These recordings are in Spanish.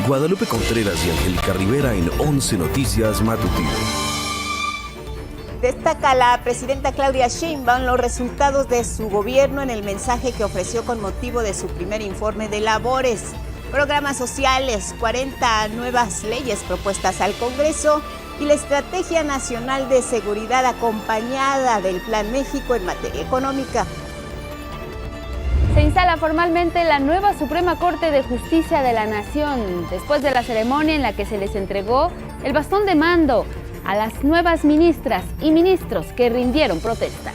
Guadalupe Contreras y Angélica Rivera en 11 Noticias Matutino. Destaca la presidenta Claudia Sheinbaum los resultados de su gobierno en el mensaje que ofreció con motivo de su primer informe de labores. Programas sociales, 40 nuevas leyes propuestas al Congreso y la Estrategia Nacional de Seguridad acompañada del Plan México en materia económica. Se instala formalmente la nueva Suprema Corte de Justicia de la Nación, después de la ceremonia en la que se les entregó el bastón de mando a las nuevas ministras y ministros que rindieron protesta.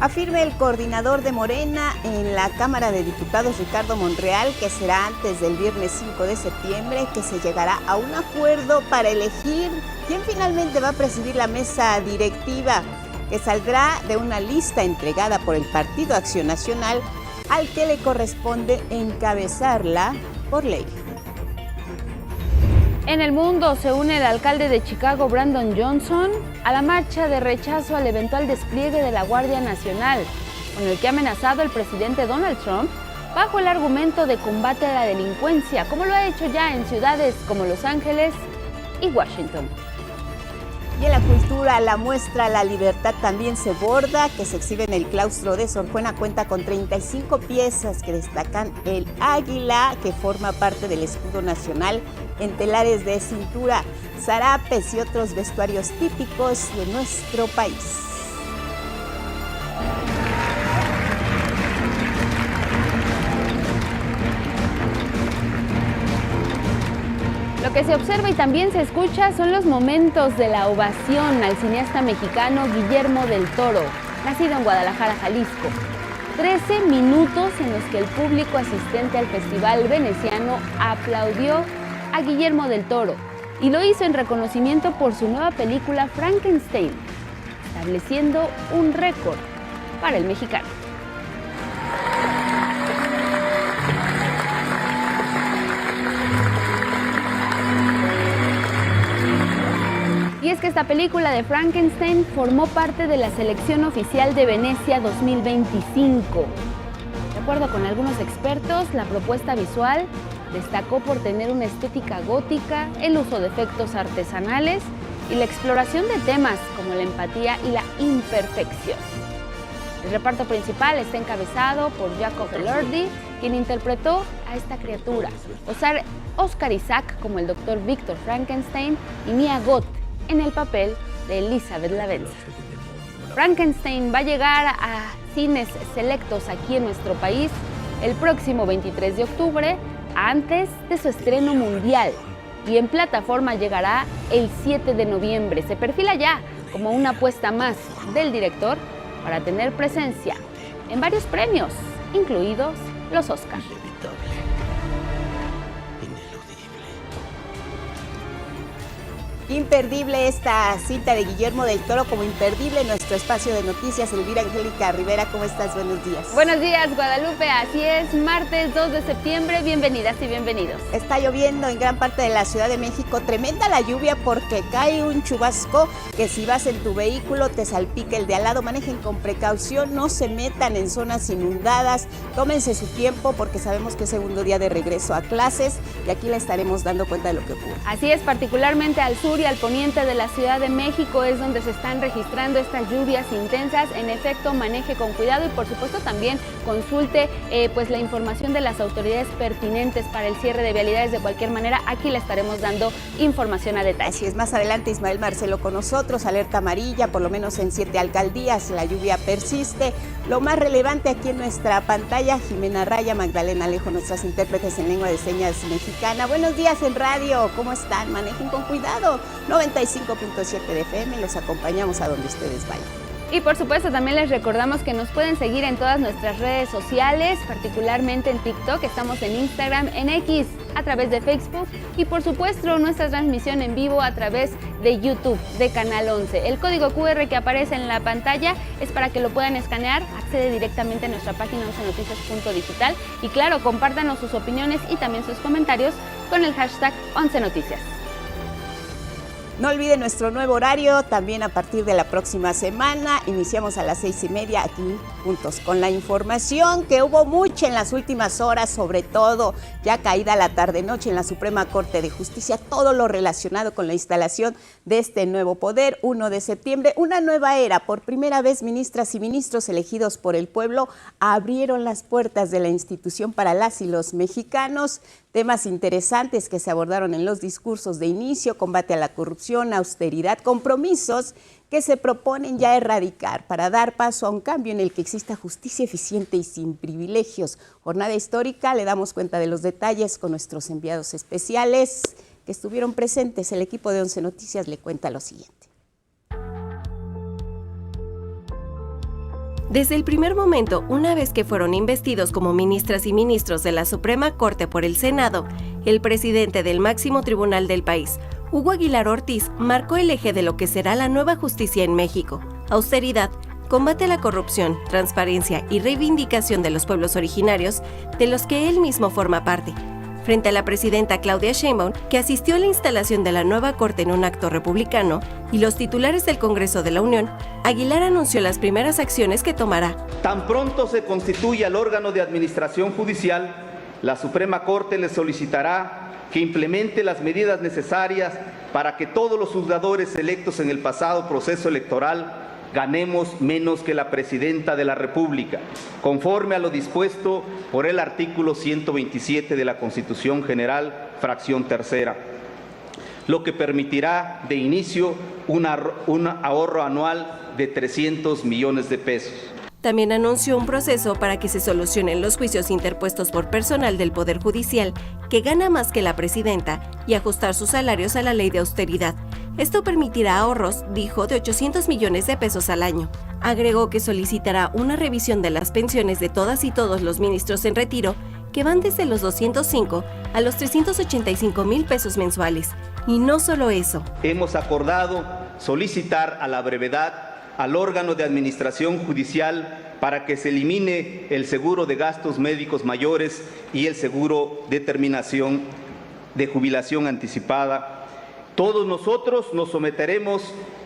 Afirma el coordinador de Morena en la Cámara de Diputados, Ricardo Monreal, que será antes del viernes 5 de septiembre que se llegará a un acuerdo para elegir quién finalmente va a presidir la mesa directiva, que saldrá de una lista entregada por el Partido Acción Nacional al que le corresponde encabezarla por ley. En el mundo se une el alcalde de Chicago, Brandon Johnson, a la marcha de rechazo al eventual despliegue de la Guardia Nacional, con el que ha amenazado el presidente Donald Trump bajo el argumento de combate a la delincuencia, como lo ha hecho ya en ciudades como Los Ángeles y Washington. Y en la cultura, la muestra La Libertad también se borda, que se exhibe en el claustro de Sor Juana, cuenta con 35 piezas que destacan el águila, que forma parte del escudo nacional, en telares de cintura, zarapes y otros vestuarios típicos de nuestro país. Lo que se observa y también se escucha son los momentos de la ovación al cineasta mexicano Guillermo del Toro, nacido en Guadalajara, Jalisco. 13 minutos en los que el público asistente al Festival Veneciano aplaudió a Guillermo del Toro y lo hizo en reconocimiento por su nueva película Frankenstein, estableciendo un récord para el mexicano. Y es que esta película de Frankenstein formó parte de la selección oficial de Venecia 2025. De acuerdo con algunos expertos, la propuesta visual destacó por tener una estética gótica, el uso de efectos artesanales y la exploración de temas como la empatía y la imperfección. El reparto principal está encabezado por Jacob Elordi, quien interpretó a esta criatura, Oscar Isaac como el Dr. Víctor Frankenstein y Mia Goth en el papel de Elizabeth Lavenza. Frankenstein va a llegar a cines selectos aquí en nuestro país el próximo 23 de octubre, antes de su estreno mundial, y en plataforma llegará el 7 de noviembre. Se perfila ya como una apuesta más del director para tener presencia en varios premios, incluidos los Oscar. Imperdible esta cita de Guillermo del Toro, como imperdible nuestro espacio de noticias. Elvira Angélica Rivera, ¿cómo estás? Buenos días. Buenos días, Guadalupe. Así es, martes 2 de septiembre. Bienvenidas y bienvenidos. Está lloviendo en gran parte de la Ciudad de México. Tremenda la lluvia porque cae un chubasco que si vas en tu vehículo te salpica el de al lado. Manejen con precaución, no se metan en zonas inundadas. Tómense su tiempo porque sabemos que es segundo día de regreso a clases y aquí le estaremos dando cuenta de lo que ocurre. Así es, particularmente al sur y al poniente de la Ciudad de México es donde se están registrando estas lluvias intensas. En efecto, maneje con cuidado y por supuesto también consulte pues la información de las autoridades pertinentes para el cierre de vialidades. De cualquier manera, aquí le estaremos dando información a detalle. Así es, más adelante Ismael Marcelo con nosotros, alerta amarilla, por lo menos en 7 alcaldías, la lluvia persiste. Lo más relevante aquí en nuestra pantalla, Jimena Raya, Magdalena Alejo, nuestras intérpretes en lengua de señas mexicana. Buenos días en radio, ¿cómo están? Manejen con cuidado. 95.7 de FM, los acompañamos a donde ustedes vayan. Y por supuesto también les recordamos que nos pueden seguir en todas nuestras redes sociales, particularmente en TikTok, estamos en Instagram, en X, a través de Facebook y por supuesto nuestra transmisión en vivo a través de YouTube de Canal 11. El código QR que aparece en la pantalla es para que lo puedan escanear, accede directamente a nuestra página 11noticias.digital y claro, compártanos sus opiniones y también sus comentarios con el hashtag 11noticias. No olviden nuestro nuevo horario, también a partir de la próxima semana. Iniciamos a las 6:30 aquí juntos con la información, que hubo mucha en las últimas horas, sobre todo ya caída la tarde-noche en la Suprema Corte de Justicia, todo lo relacionado con la instalación de este nuevo poder, 1 de septiembre, una nueva era. Por primera vez, ministras y ministros elegidos por el pueblo abrieron las puertas de la institución para las y los mexicanos. Temas interesantes que se abordaron en los discursos de inicio: combate a la corrupción, austeridad, compromisos que se proponen ya erradicar para dar paso a un cambio en el que exista justicia eficiente y sin privilegios. Jornada histórica, le damos cuenta de los detalles con nuestros enviados especiales que estuvieron presentes. El equipo de 11 Noticias le cuenta lo siguiente. Desde el primer momento, una vez que fueron investidos como ministras y ministros de la Suprema Corte por el Senado, el presidente del máximo tribunal del país, Hugo Aguilar Ortiz, marcó el eje de lo que será la nueva justicia en México: austeridad, combate a la corrupción, transparencia y reivindicación de los pueblos originarios, de los que él mismo forma parte. Frente a la presidenta Claudia Sheinbaum, que asistió a la instalación de la nueva Corte en un acto republicano, y los titulares del Congreso de la Unión, Aguilar anunció las primeras acciones que tomará. Tan pronto se constituya el órgano de administración judicial, la Suprema Corte le solicitará que implemente las medidas necesarias para que todos los juzgadores electos en el pasado proceso electoral ganemos menos que la Presidenta de la República, conforme a lo dispuesto por el artículo 127 de la Constitución General, fracción tercera, lo que permitirá de inicio un ahorro anual de 300 millones de pesos. También anunció un proceso para que se solucionen los juicios interpuestos por personal del Poder Judicial que gana más que la presidenta y ajustar sus salarios a la ley de austeridad. Esto permitirá ahorros, dijo, de 800 millones de pesos al año. Agregó que solicitará una revisión de las pensiones de todas y todos los ministros en retiro, que van desde los 205 a los 385 mil pesos mensuales. Y no solo eso. Hemos acordado solicitar a la brevedad al órgano de administración judicial para que se elimine el seguro de gastos médicos mayores y el seguro de terminación de jubilación anticipada. Todos nosotros nos someteremos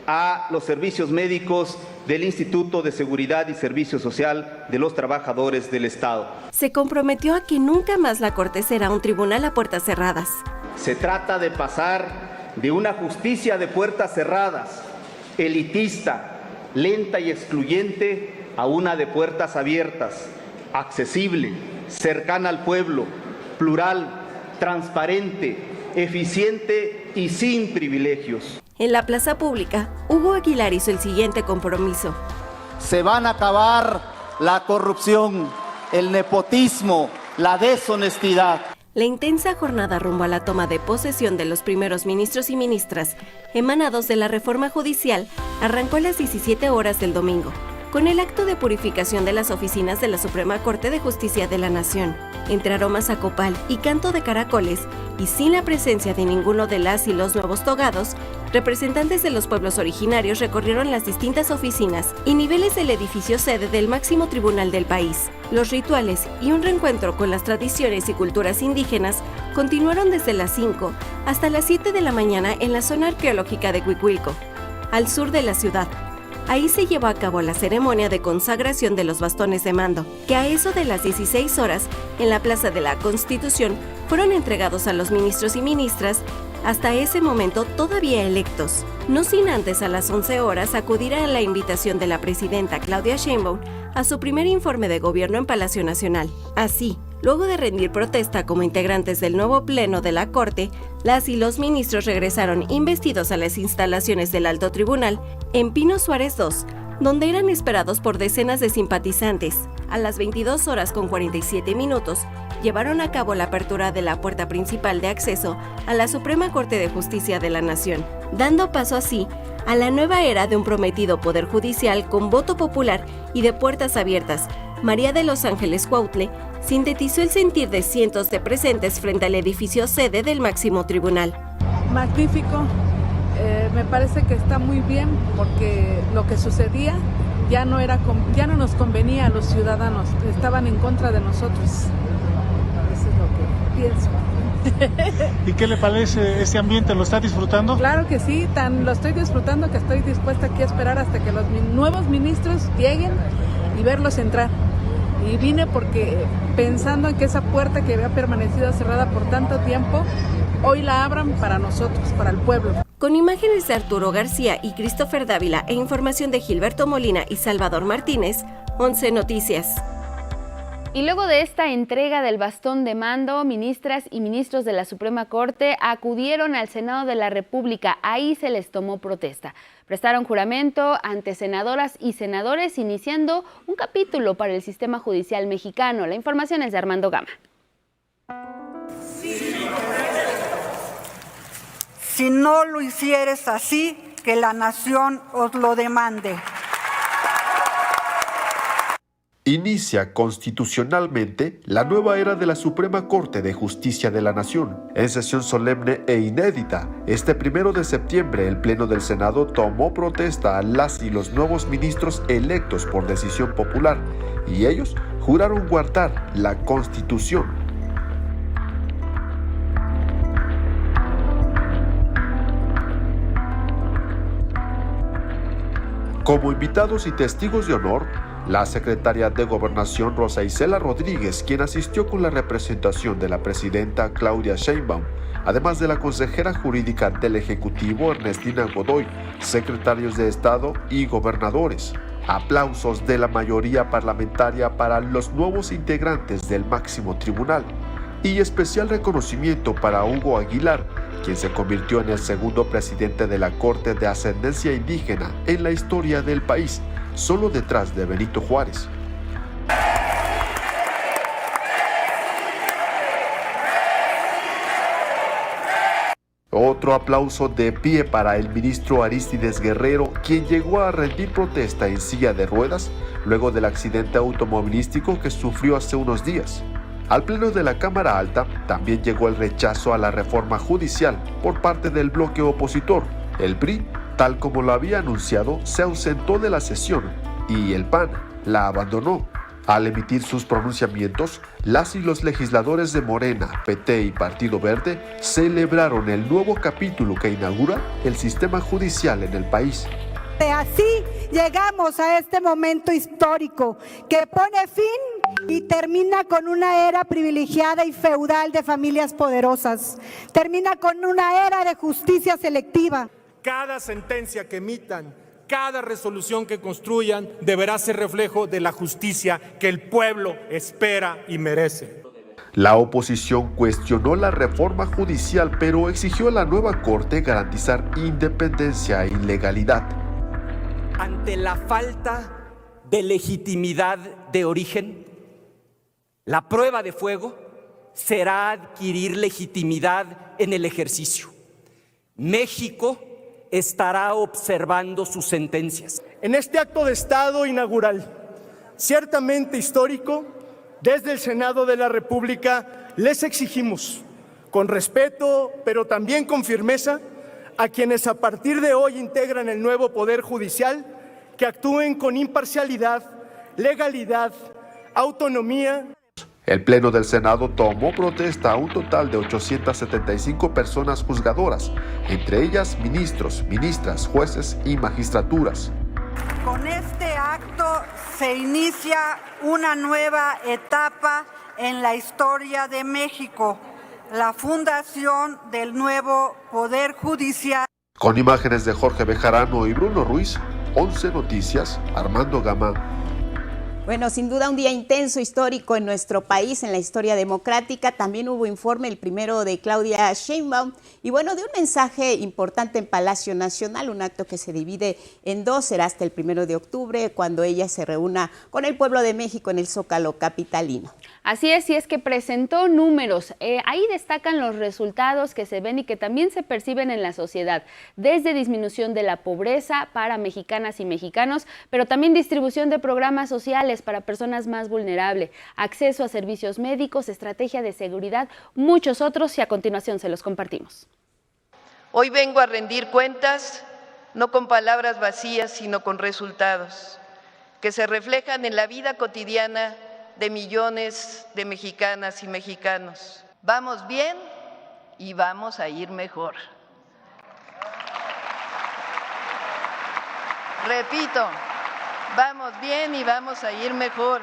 a los servicios médicos del Instituto de Seguridad y Servicio Social de los Trabajadores del Estado. Se comprometió a que nunca más la Corte será un tribunal a puertas cerradas. Se trata de pasar de una justicia de puertas cerradas, elitista, lenta y excluyente, a una de puertas abiertas, accesible, cercana al pueblo, plural, transparente, eficiente y sin privilegios. En la plaza pública, Hugo Aguilar hizo el siguiente compromiso. Se van a acabar la corrupción, el nepotismo, la deshonestidad. La intensa jornada rumbo a la toma de posesión de los primeros ministros y ministras emanados de la reforma judicial arrancó a las 17 horas del domingo, con el acto de purificación de las oficinas de la Suprema Corte de Justicia de la Nación. Entre aromas a copal y canto de caracoles, y sin la presencia de ninguno de las y los nuevos togados, representantes de los pueblos originarios recorrieron las distintas oficinas y niveles del edificio sede del máximo tribunal del país. Los rituales y un reencuentro con las tradiciones y culturas indígenas continuaron desde las 5 hasta las 7 de la mañana en la zona arqueológica de Cuicuilco, al sur de la ciudad. Ahí se llevó a cabo la ceremonia de consagración de los bastones de mando, que a eso de las 16 horas, en la Plaza de la Constitución, fueron entregados a los ministros y ministras, hasta ese momento todavía electos, no sin antes a las 11 horas acudir a la invitación de la presidenta Claudia Sheinbaum a su primer informe de gobierno en Palacio Nacional. Así, luego de rendir protesta como integrantes del nuevo pleno de la Corte, las y los ministros regresaron investidos a las instalaciones del Alto Tribunal en Pino Suárez II, donde eran esperados por decenas de simpatizantes. A las 22 horas con 47 minutos, llevaron a cabo la apertura de la puerta principal de acceso a la Suprema Corte de Justicia de la Nación, dando paso así a la nueva era de un prometido poder judicial con voto popular y de puertas abiertas. María de los Ángeles Cuautle sintetizó el sentir de cientos de presentes frente al edificio sede del máximo tribunal. Magnífico, me parece que está muy bien porque lo que sucedía ya no nos convenía a los ciudadanos, estaban en contra de nosotros. Eso es lo que pienso. ¿Y qué le parece este ambiente? ¿Lo está disfrutando? Claro que sí, lo estoy disfrutando que estoy dispuesta aquí a esperar hasta que los nuevos ministros lleguen y verlos entrar. Y vine porque pensando en que esa puerta que había permanecido cerrada por tanto tiempo, hoy la abran para nosotros, para el pueblo. Con imágenes de Arturo García y Christopher Dávila e información de Gilberto Molina y Salvador Martínez, 11 Noticias. Y luego de esta entrega del bastón de mando, ministras y ministros de la Suprema Corte acudieron al Senado de la República. Ahí se les tomó protesta. Prestaron juramento ante senadoras y senadores, iniciando un capítulo para el sistema judicial mexicano. La información es de Armando Gama. Si no lo hicieres así, que la nación os lo demande. Inicia constitucionalmente la nueva era de la Suprema Corte de Justicia de la Nación. En sesión solemne e inédita, este 1 de septiembre el Pleno del Senado tomó protesta a las y los nuevos ministros electos por decisión popular, y ellos juraron guardar la Constitución. Como invitados y testigos de honor, la secretaria de Gobernación Rosa Isela Rodríguez, quien asistió con la representación de la presidenta Claudia Sheinbaum, además de la consejera jurídica del Ejecutivo Ernestina Godoy, secretarios de Estado y gobernadores. Aplausos de la mayoría parlamentaria para los nuevos integrantes del máximo tribunal y especial reconocimiento para Hugo Aguilar, quien se convirtió en el segundo presidente de la Corte de ascendencia indígena en la historia del país, solo detrás de Benito Juárez. Otro aplauso de pie para el ministro Arístides Guerrero, quien llegó a rendir protesta en silla de ruedas luego del accidente automovilístico que sufrió hace unos días. Al Pleno de la Cámara Alta también llegó el rechazo a la reforma judicial por parte del bloque opositor. El PRI, tal como lo había anunciado, se ausentó de la sesión y el PAN la abandonó. Al emitir sus pronunciamientos, las y los legisladores de Morena, PT y Partido Verde celebraron el nuevo capítulo que inaugura el sistema judicial en el país. Así llegamos a este momento histórico que pone fin y termina con una era privilegiada y feudal de familias poderosas. Termina con una era de justicia selectiva. Cada sentencia que emitan, cada resolución que construyan, deberá ser reflejo de la justicia que el pueblo espera y merece. La oposición cuestionó la reforma judicial, pero exigió a la nueva Corte garantizar independencia y legalidad. Ante la falta de legitimidad de origen, la prueba de fuego será adquirir legitimidad en el ejercicio. México estará observando sus sentencias. En este acto de Estado inaugural, ciertamente histórico, desde el Senado de la República les exigimos, con respeto, pero también con firmeza, a quienes a partir de hoy integran el nuevo Poder Judicial, que actúen con imparcialidad, legalidad, autonomía. El Pleno del Senado tomó protesta a un total de 875 personas juzgadoras, entre ellas ministros, ministras, jueces y magistraturas. Con este acto se inicia una nueva etapa en la historia de México, la fundación del nuevo Poder Judicial. Con imágenes de Jorge Bejarano y Bruno Ruiz, 11 Noticias, Armando Gama. Bueno, sin duda un día intenso, histórico en nuestro país, en la historia democrática. También hubo informe, el primero de Claudia Sheinbaum, y bueno, de un mensaje importante en Palacio Nacional, un acto que se divide en dos, será hasta el 1 de octubre, cuando ella se reúna con el pueblo de México en el Zócalo capitalino. Así es, y es que presentó números. Ahí destacan los resultados que se ven y que también se perciben en la sociedad, desde disminución de la pobreza para mexicanas y mexicanos, pero también distribución de programas sociales para personas más vulnerables, acceso a servicios médicos, estrategia de seguridad, muchos otros, y a continuación se los compartimos. Hoy vengo a rendir cuentas, no con palabras vacías, sino con resultados, que se reflejan en la vida cotidiana de millones de mexicanas y mexicanos. ¿Vamos bien y vamos a ir mejor. Repito, vamos bien y vamos a ir mejor.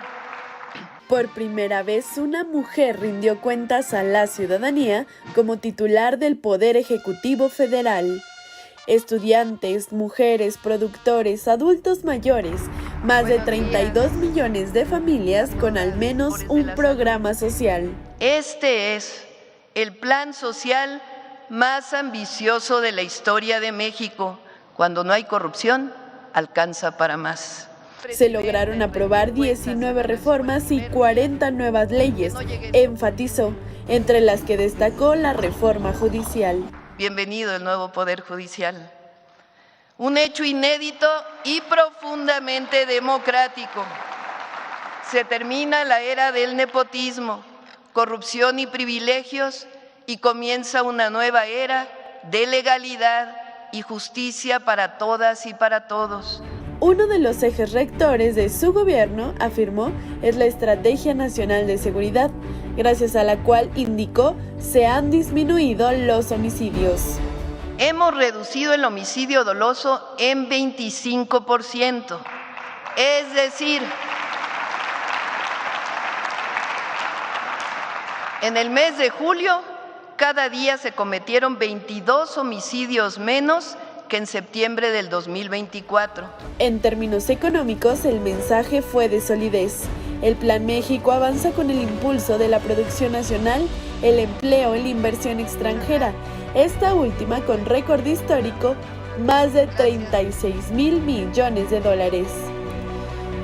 Por primera vez, una mujer rindió cuentas a la ciudadanía como titular del Poder Ejecutivo Federal. Estudiantes, mujeres, productores, adultos mayores, más de 32 millones de familias con al menos un programa social. Este es el plan social más ambicioso de la historia de México. Cuando no hay corrupción, alcanza para más. Se lograron aprobar 19 reformas y 40 nuevas leyes, enfatizó, entre las que destacó la reforma judicial. Bienvenido el nuevo Poder Judicial. Un hecho inédito y profundamente democrático. Se termina la era del nepotismo, corrupción y privilegios y comienza una nueva era de legalidad y justicia para todas y para todos. Uno de los ejes rectores de su gobierno, afirmó, es la Estrategia Nacional de Seguridad, gracias a la cual, indicó, se han disminuido los homicidios. Hemos reducido el homicidio doloso en 25%, es decir, en el mes de julio, cada día se cometieron 22 homicidios menos que en septiembre del 2024. En términos económicos, el mensaje fue de solidez. El Plan México avanza con el impulso de la producción nacional, el empleo y la inversión extranjera, esta última con récord histórico, más de 36,000 millones de dólares.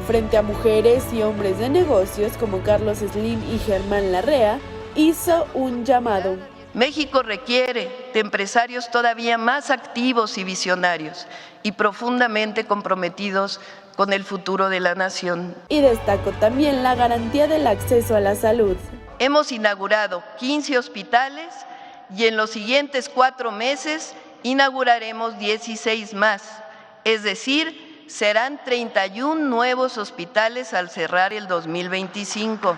Frente a mujeres y hombres de negocios como Carlos Slim y Germán Larrea, hizo un llamado. México requiere de empresarios todavía más activos y visionarios y profundamente comprometidos con el futuro de la nación. Y destacó también la garantía del acceso a la salud. Hemos inaugurado 15 hospitales y en los siguientes 4 meses inauguraremos 16 más, es decir, serán 31 nuevos hospitales al cerrar el 2025.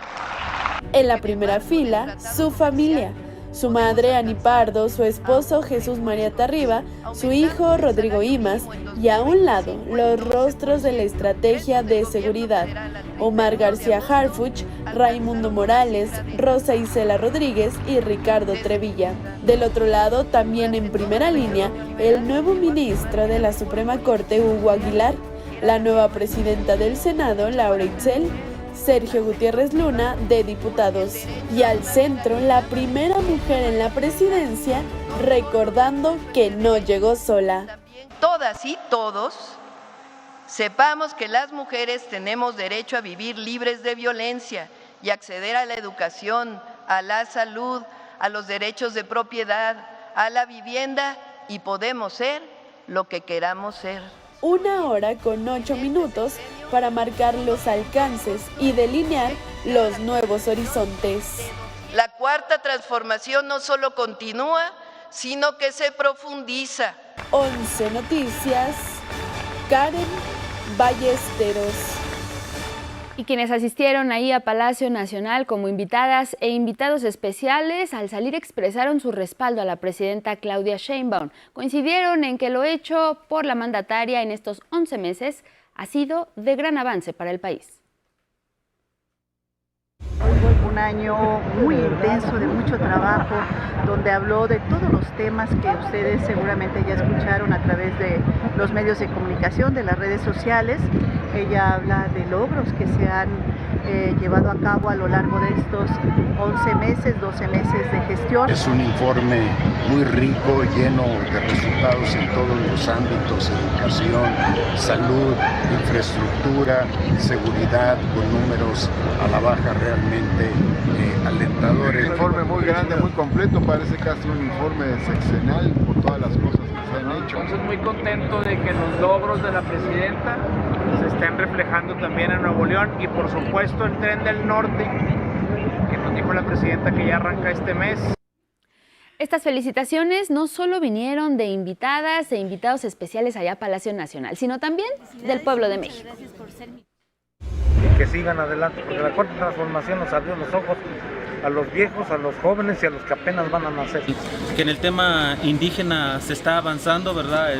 En la primera fila, su familia. Su madre, Ani Pardo, su esposo, Jesús María Tarriba, su hijo, Rodrigo Imas, y a un lado, los rostros de la Estrategia de Seguridad, Omar García Harfuch, Raimundo Morales, Rosa Isela Rodríguez y Ricardo Trevilla. Del otro lado, también en primera línea, el nuevo ministro de la Suprema Corte, Hugo Aguilar, la nueva presidenta del Senado, Laura Itzel, Sergio Gutiérrez Luna, de Diputados. Y al centro, la primera mujer en la presidencia, recordando que no llegó sola. Todas y todos sepamos que las mujeres tenemos derecho a vivir libres de violencia y acceder a la educación, a la salud, a los derechos de propiedad, a la vivienda y podemos ser lo que queramos ser. 1 hora con 8 minutos para marcar los alcances y delinear los nuevos horizontes. La cuarta transformación no solo continúa, sino que se profundiza. 11 Noticias, Karen Ballesteros. Y quienes asistieron ahí a Palacio Nacional como invitadas e invitados especiales, al salir expresaron su respaldo a la presidenta Claudia Sheinbaum. Coincidieron en que lo hecho por la mandataria en estos 11 meses ha sido de gran avance para el país. Un año muy intenso, de mucho trabajo, donde habló de todos los temas que ustedes seguramente ya escucharon a través de los medios de comunicación, de las redes sociales. Ella habla de logros que se han llevado a cabo a lo largo de estos 11 meses, 12 meses de gestión. Es un informe muy rico, lleno de resultados en todos los ámbitos: educación, salud, infraestructura, seguridad, con números a la baja realmente alentadores. Un informe muy grande, muy completo, parece casi un informe sexenal por todas las cosas que se han hecho. Entonces muy contento de que los logros de la presidenta se estén reflejando también en Nuevo León y por supuesto el Tren del Norte, que nos dijo la presidenta que ya arranca este mes. Estas felicitaciones no solo vinieron de invitadas e invitados especiales allá a Palacio Nacional, sino también del pueblo de México. Que sigan adelante, porque la cuarta transformación nos abrió los ojos a los viejos, a los jóvenes y a los que apenas van a nacer. Que en el tema indígena se está avanzando, ¿verdad?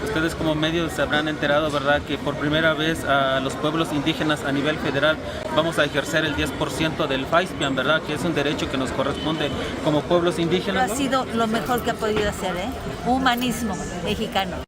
Ustedes como medios se habrán enterado, ¿verdad?, que por primera vez a los pueblos indígenas a nivel federal vamos a ejercer el 10% del FAISPIAN, ¿verdad?, que es un derecho que nos corresponde como pueblos indígenas, ¿no? Ha sido lo mejor que ha podido hacer, humanismo mexicano.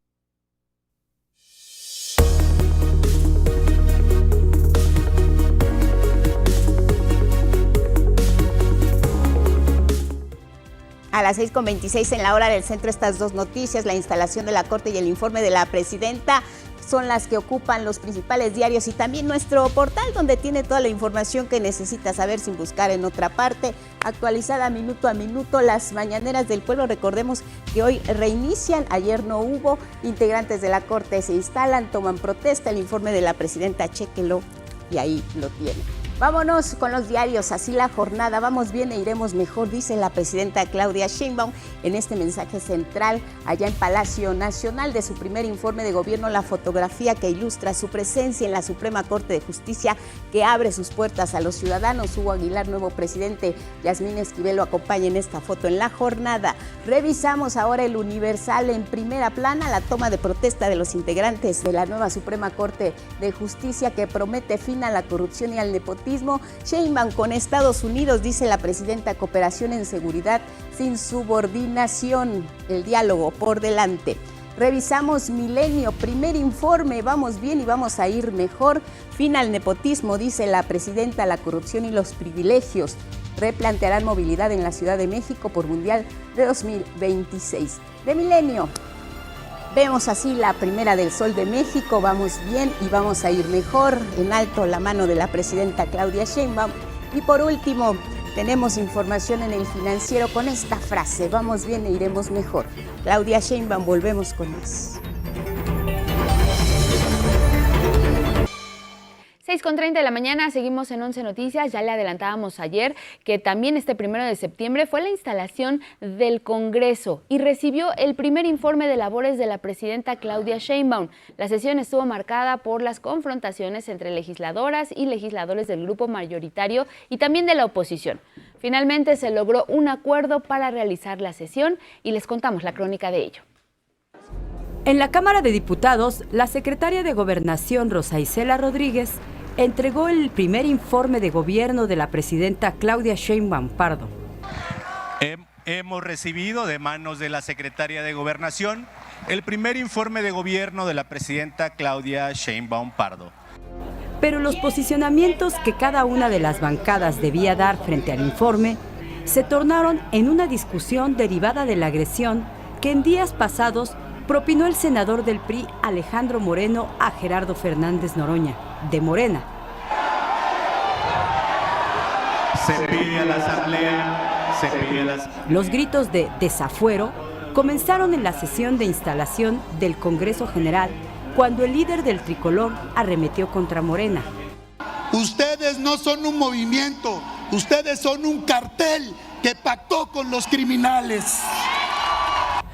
A las 6:26 en la hora del centro, estas dos noticias, la instalación de la Corte y el informe de la presidenta, son las que ocupan los principales diarios y también nuestro portal, donde tiene toda la información que necesita saber sin buscar en otra parte, actualizada minuto a minuto. Las mañaneras del pueblo, recordemos que hoy reinician, ayer no hubo, integrantes de la Corte se instalan, toman protesta, el informe de la presidenta, chéquelo y ahí lo tiene. Vámonos con los diarios, así la jornada, vamos bien e iremos mejor, dice la presidenta Claudia Sheinbaum en este mensaje central allá en Palacio Nacional de su primer informe de gobierno, la fotografía que ilustra su presencia en la Suprema Corte de Justicia que abre sus puertas a los ciudadanos. Hugo Aguilar, nuevo presidente, Yasmín Esquivel lo acompaña en esta foto en la jornada. Revisamos ahora el Universal en primera plana, la toma de protesta de los integrantes de la nueva Suprema Corte de Justicia que promete fin a la corrupción y al nepotismo. Sheinbaum con Estados Unidos, dice la presidenta, cooperación en seguridad sin subordinación, el diálogo por delante. Revisamos Milenio, primer informe, vamos bien y vamos a ir mejor. Fin al nepotismo, dice la presidenta, la corrupción y los privilegios. Replantearán movilidad en la Ciudad de México por Mundial de 2026. De Milenio, vemos así la primera del Sol de México, vamos bien y vamos a ir mejor, en alto la mano de la presidenta Claudia Sheinbaum. Y por último, tenemos información en el Financiero con esta frase, vamos bien e iremos mejor. Claudia Sheinbaum, volvemos con más. 6:30 de la mañana, seguimos en 11 Noticias. Ya le adelantábamos ayer que también este 1 de septiembre fue la instalación del Congreso y recibió el primer informe de labores de la presidenta Claudia Sheinbaum. La sesión estuvo marcada por las confrontaciones entre legisladoras y legisladores del grupo mayoritario y también de la oposición. Finalmente se logró un acuerdo para realizar la sesión y les contamos la crónica de ello. En la Cámara de Diputados, la secretaria de Gobernación, Rosa Isela Rodríguez, entregó el primer informe de gobierno de la presidenta Claudia Sheinbaum Pardo. Hemos recibido de manos de la secretaria de Gobernación el primer informe de gobierno de la presidenta Claudia Sheinbaum Pardo. Pero los posicionamientos que cada una de las bancadas debía dar frente al informe se tornaron en una discusión derivada de la agresión que en días pasados propinó el senador del PRI, Alejandro Moreno, a Gerardo Fernández Noroña, de Morena. Se pide a la Asamblea, Los gritos de desafuero comenzaron en la sesión de instalación del Congreso General, cuando el líder del tricolor arremetió contra Morena. Ustedes no son un movimiento, ustedes son un cartel que pactó con los criminales.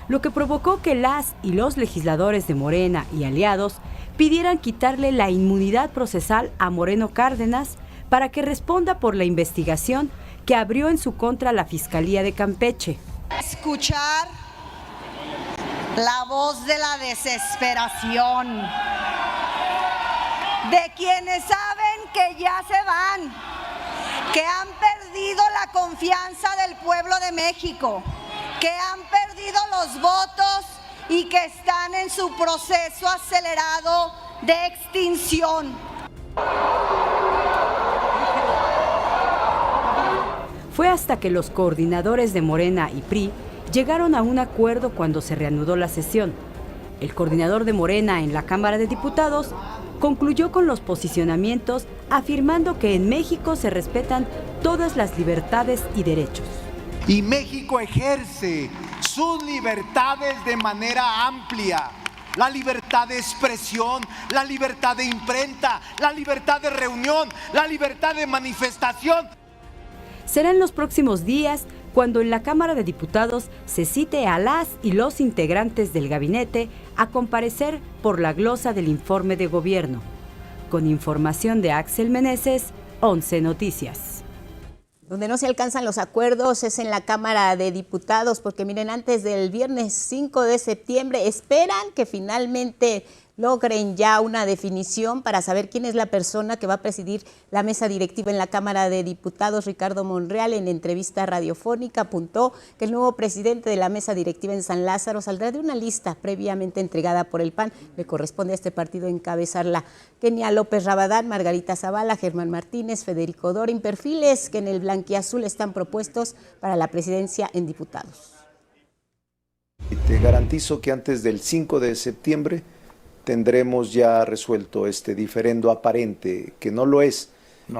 Lo que provocó que las y los legisladores de Morena y aliados pidieran quitarle la inmunidad procesal a Moreno Cárdenas para que responda por la investigación que abrió en su contra la Fiscalía de Campeche. Escuchar la voz de la desesperación de quienes saben que ya se van, que han perdido la confianza del pueblo de México, que han perdido los votos y que están en su proceso acelerado de extinción. Fue hasta que los coordinadores de Morena y PRI llegaron a un acuerdo cuando se reanudó la sesión. El coordinador de Morena en la Cámara de Diputados concluyó con los posicionamientos afirmando que en México se respetan todas las libertades y derechos. Y México ejerce sus libertades de manera amplia. La libertad de expresión, la libertad de imprenta, la libertad de reunión, la libertad de manifestación. Será en los próximos días cuando en la Cámara de Diputados se cite a las y los integrantes del gabinete a comparecer por la glosa del informe de gobierno. Con información de Axel Meneses, 11 Noticias. Donde no se alcanzan los acuerdos es en la Cámara de Diputados, porque miren, antes del viernes 5 de septiembre esperan que finalmente logren ya una definición para saber quién es la persona que va a presidir la mesa directiva en la Cámara de Diputados. Ricardo Monreal, en entrevista radiofónica, apuntó que el nuevo presidente de la mesa directiva en San Lázaro saldrá de una lista previamente entregada por el PAN. Le corresponde a este partido encabezarla. Kenia López Rabadán, Margarita Zavala, Germán Martínez, Federico Dorin, perfiles que en el blanquiazul están propuestos para la presidencia en diputados. Te garantizo que antes del 5 de septiembre tendremos ya resuelto este diferendo aparente, que no lo es,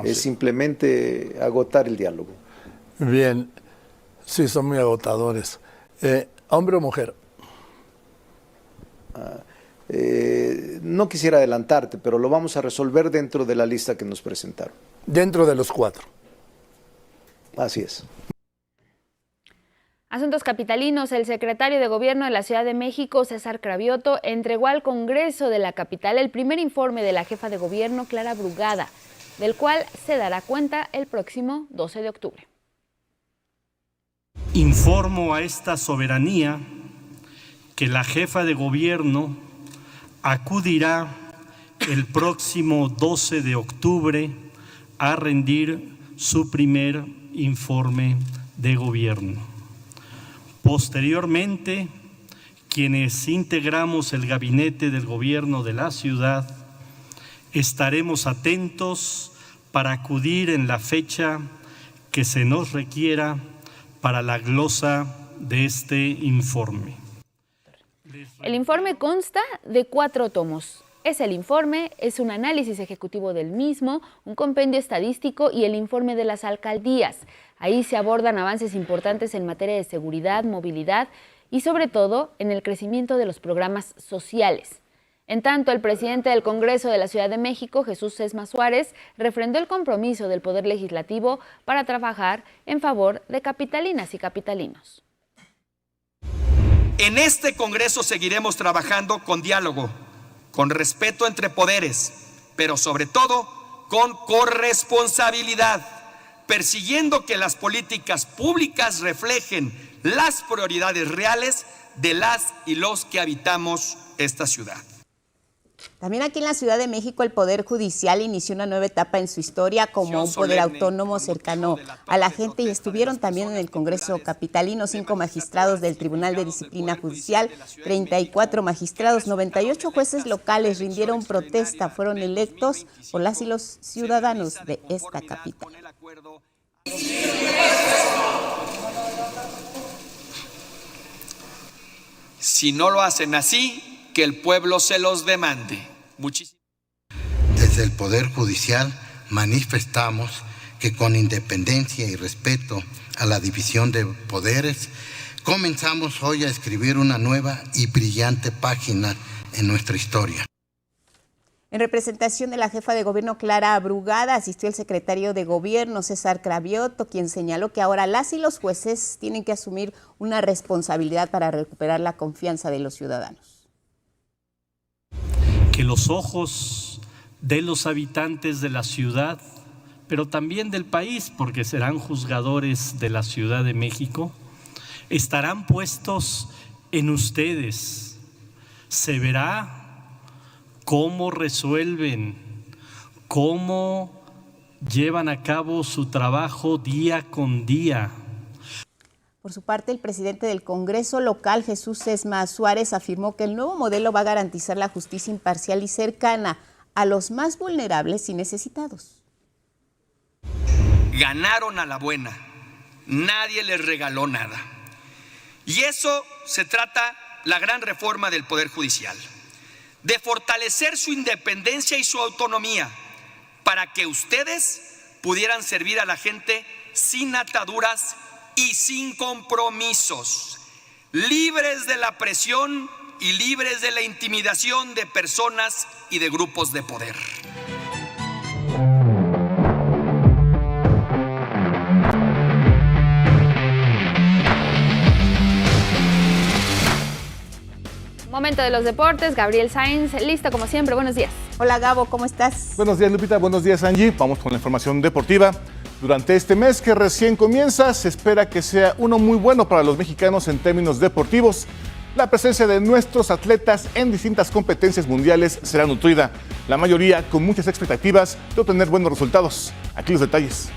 es simplemente agotar el diálogo. Bien, sí, son muy agotadores. ¿Hombre o mujer? No quisiera adelantarte, pero lo vamos a resolver dentro de la lista que nos presentaron. Dentro de los 4. Así es. Asuntos capitalinos. El secretario de Gobierno de la Ciudad de México, César Cravioto, entregó al Congreso de la capital el primer informe de la jefa de gobierno, Clara Brugada, del cual se dará cuenta el próximo 12 de octubre. Informo a esta soberanía que la jefa de gobierno acudirá el próximo 12 de octubre a rendir su primer informe de gobierno. Posteriormente, quienes integramos el gabinete del gobierno de la ciudad, estaremos atentos para acudir en la fecha que se nos requiera para la glosa de este informe. El informe consta de 4 tomos. Es el informe, es un análisis ejecutivo del mismo, un compendio estadístico y el informe de las alcaldías. Ahí se abordan avances importantes en materia de seguridad, movilidad y sobre todo en el crecimiento de los programas sociales. En tanto, el presidente del Congreso de la Ciudad de México, Jesús Sesma Suárez, refrendó el compromiso del Poder Legislativo para trabajar en favor de capitalinas y capitalinos. En este Congreso seguiremos trabajando con diálogo, con respeto entre poderes, pero sobre todo con corresponsabilidad, persiguiendo que las políticas públicas reflejen las prioridades reales de las y los que habitamos esta ciudad. También aquí en la Ciudad de México el Poder Judicial inició una nueva etapa en su historia como un poder autónomo cercano a la gente, y estuvieron también en el Congreso capitalino 5 magistrados del Tribunal de Disciplina Judicial, 34 magistrados, 98 jueces locales rindieron protesta, fueron electos por las y los ciudadanos de esta capital. Si no lo hacen así, que el pueblo se los demande. Desde el Poder Judicial manifestamos que con independencia y respeto a la división de poderes, comenzamos hoy a escribir una nueva y brillante página en nuestra historia. En representación de la jefa de gobierno Clara Brugada asistió el secretario de Gobierno César Cravioto, quien señaló que ahora las y los jueces tienen que asumir una responsabilidad para recuperar la confianza de los ciudadanos. Que los ojos de los habitantes de la ciudad, pero también del país, porque serán juzgadores de la Ciudad de México, estarán puestos en ustedes. Se verá cómo resuelven, cómo llevan a cabo su trabajo día con día. Por su parte, el presidente del Congreso local, Jesús Sesma Suárez, afirmó que el nuevo modelo va a garantizar la justicia imparcial y cercana a los más vulnerables y necesitados. Ganaron a la buena, nadie les regaló nada. Y eso se trata la gran reforma del Poder Judicial, de fortalecer su independencia y su autonomía para que ustedes pudieran servir a la gente sin ataduras y sin compromisos, libres de la presión y libres de la intimidación de personas y de grupos de poder. Momento de los deportes, Gabriel Sainz, listo como siempre, buenos días. Hola Gabo, ¿cómo estás? Buenos días Lupita, buenos días Angie, vamos con la información deportiva. Durante este mes que recién comienza, se espera que sea uno muy bueno para los mexicanos en términos deportivos. La presencia de nuestros atletas en distintas competencias mundiales será nutrida, la mayoría con muchas expectativas de obtener buenos resultados. Aquí los detalles.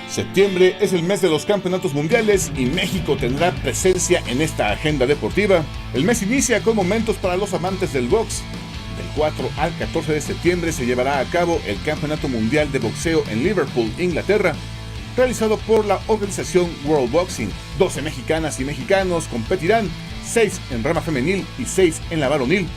Septiembre es el mes de los campeonatos mundiales y México tendrá presencia en esta agenda deportiva. El mes inicia con momentos para los amantes del box. Del 4 al 14 de septiembre se llevará a cabo el Campeonato Mundial de Boxeo en Liverpool, Inglaterra, realizado por la organización World Boxing. 12 mexicanas y mexicanos competirán, 6 en rama femenil y 6 en la varonil,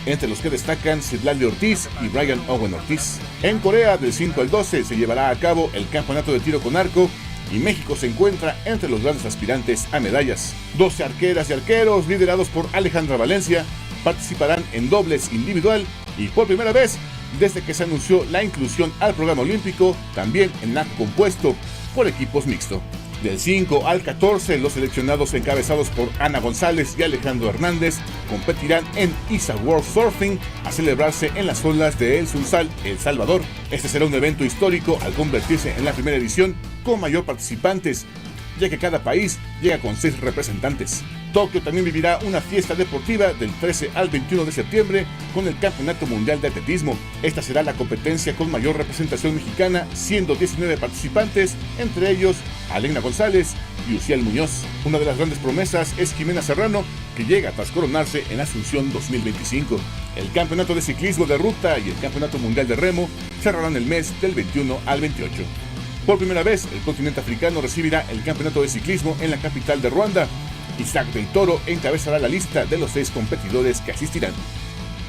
entre los que destacan Citlali Ortiz y Brian Owen Ortiz. En Corea, del 5 al 12, se llevará a cabo el Campeonato de Tiro con Arco y México se encuentra entre los grandes aspirantes a medallas. 12 arqueras y arqueros, liderados por Alejandra Valencia, participarán en dobles individual y por primera vez desde que se anunció la inclusión al programa olímpico, también en arco compuesto por equipos mixto. Del 5 al 14, los seleccionados encabezados por Ana González y Alejandro Hernández competirán en ISA World Surfing a celebrarse en las olas de El Sunsal, El Salvador. Este será un evento histórico al convertirse en la primera edición con mayor participantes, ya que cada país llega con 6 representantes. Tokio también vivirá una fiesta deportiva del 13 al 21 de septiembre con el Campeonato Mundial de Atletismo. Esta será la competencia con mayor representación mexicana, siendo 19 participantes, entre ellos Alena González y Uciel Muñoz. Una de las grandes promesas es Jimena Serrano, que llega tras coronarse en Asunción 2025. El Campeonato de Ciclismo de Ruta y el Campeonato Mundial de Remo cerrarán el mes del 21 al 28. Por primera vez, el continente africano recibirá el Campeonato de Ciclismo en la capital de Ruanda. Isaac del Toro encabezará la lista de los 6 competidores que asistirán.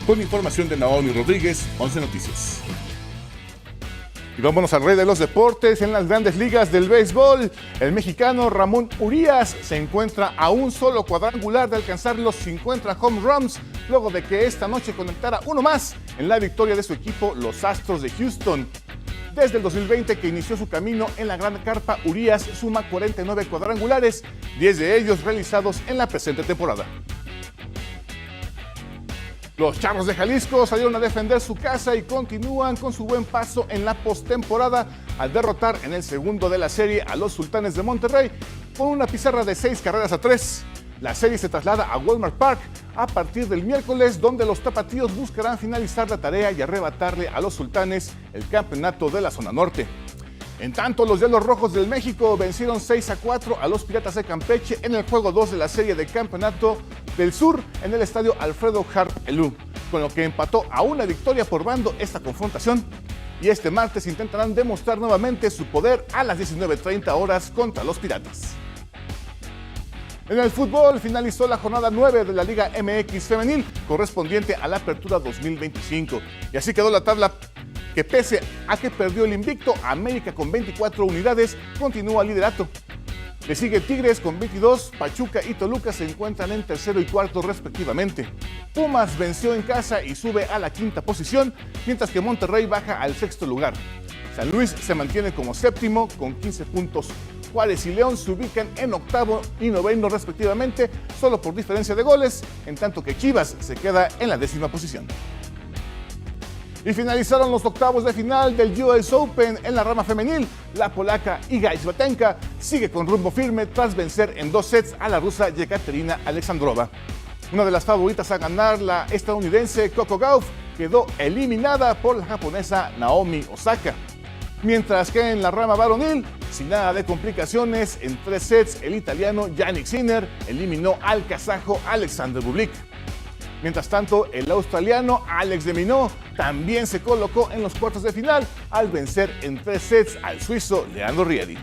Con información de Naomi Rodríguez, 11 Noticias. Y vámonos al rey de los deportes. En las grandes ligas del béisbol, el mexicano Ramón Urias se encuentra a un solo cuadrangular de alcanzar los 50 home runs, luego de que esta noche conectara uno más en la victoria de su equipo, los Astros de Houston. Desde el 2020 que inició su camino en la Gran Carpa, Urias suma 49 cuadrangulares, 10 de ellos realizados en la presente temporada. Los Charros de Jalisco salieron a defender su casa y continúan con su buen paso en la postemporada al derrotar en el segundo de la serie a los Sultanes de Monterrey con una pizarra de 6-3. La serie se traslada a Walmart Park a partir del miércoles, donde los tapatíos buscarán finalizar la tarea y arrebatarle a los Sultanes el campeonato de la zona norte. En tanto, los Diablos Rojos del México vencieron 6-4 a los Piratas de Campeche en el juego 2 de la serie de Campeonato del Sur en el estadio Alfredo Harp Elú, con lo que empató a una victoria por bando esta confrontación. Y este martes intentarán demostrar nuevamente su poder a las 19:30 horas contra los Piratas. En el fútbol finalizó la jornada 9 de la Liga MX Femenil, correspondiente a la Apertura 2025. Y así quedó la tabla que, pese a que perdió el invicto, América con 24 unidades continúa liderato. Le sigue Tigres con 22, Pachuca y Toluca se encuentran en tercero y cuarto respectivamente. Pumas venció en casa y sube a la quinta posición, mientras que Monterrey baja al sexto lugar. San Luis se mantiene como séptimo con 15 puntos. Juárez y León se ubican en octavo y noveno respectivamente, solo por diferencia de goles, en tanto que Chivas se queda en la 10ª posición. Y finalizaron los octavos de final del US Open en la rama femenil. La polaca Iga Świątek sigue con rumbo firme tras vencer en 2 sets a la rusa Yekaterina Alexandrova. Una de las favoritas a ganar, la estadounidense Coco Gauff, quedó eliminada por la japonesa Naomi Osaka. Mientras que en la rama varonil, sin nada de complicaciones, en 3 sets, el italiano Jannik Sinner eliminó al kazajo Alexander Bublik. Mientras tanto, el australiano Alex de Minaur también se colocó en los cuartos de final al vencer en 3 sets al suizo Leandro Riedi.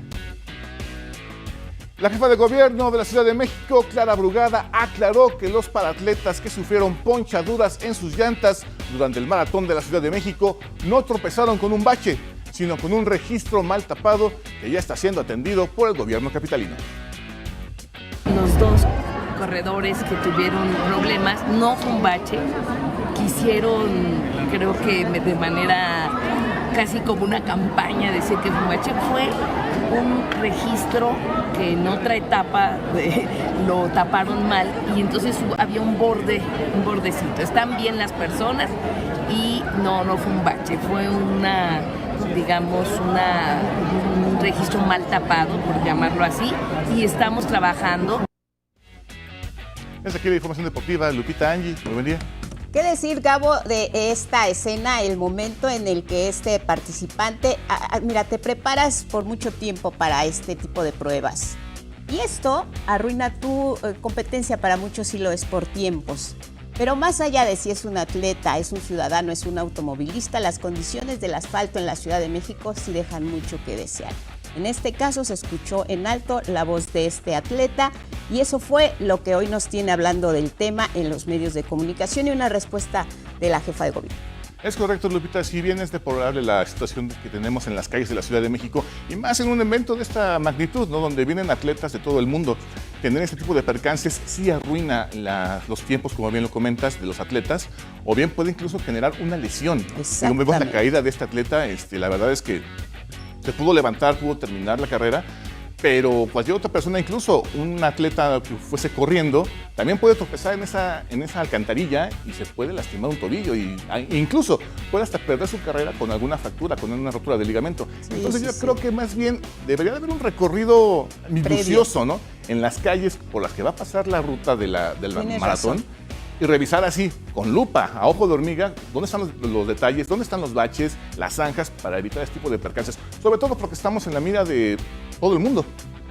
La jefa de gobierno de la Ciudad de México, Clara Brugada, aclaró que los paratletas que sufrieron ponchaduras en sus llantas durante el maratón de la Ciudad de México no tropezaron con un bache, sino con un registro mal tapado que ya está siendo atendido por el gobierno capitalino. Los 2 corredores que tuvieron problemas, no fue un bache, quisieron, creo que de manera casi como una campaña decir que fue un bache, fue un registro que en otra etapa lo taparon mal y entonces había un bordecito. Están bien las personas y no fue un bache, fue una digamos, un registro mal tapado, por llamarlo así, y estamos trabajando. Es aquí la información deportiva, Lupita, Angie, muy buen día. ¿Qué decir, Gabo, de esta escena, el momento en el que este participante, mira, te preparas por mucho tiempo para este tipo de pruebas y esto arruina tu competencia? Para muchos sí lo es por tiempos, pero más allá de si es un atleta, es un ciudadano, es un automovilista, las condiciones del asfalto en la Ciudad de México sí dejan mucho que desear. En este caso se escuchó en alto la voz de este atleta y eso fue lo que hoy nos tiene hablando del tema en los medios de comunicación y una respuesta de la jefa de gobierno. Es correcto, Lupita, si bien es deplorable la situación que tenemos en las calles de la Ciudad de México y más en un evento de esta magnitud, ¿no? Donde vienen atletas de todo el mundo, tener este tipo de percances sí arruina los tiempos, como bien lo comentas, de los atletas, o bien puede incluso generar una lesión. Como vemos la caída de este atleta, la verdad es que se pudo levantar, pudo terminar la carrera, pero cualquier otra persona, incluso un atleta que fuese corriendo, también puede tropezar en esa alcantarilla y se puede lastimar un tobillo e incluso puede hasta perder su carrera con alguna fractura, con una rotura de ligamento. Entonces yo creo que más bien debería de haber un recorrido minucioso, ¿no? En las calles por las que va a pasar la ruta del maratón. Y revisar así, con lupa, a ojo de hormiga, dónde están los detalles, dónde están los baches, las zanjas, para evitar este tipo de percances. Sobre todo porque estamos en la mira de todo el mundo.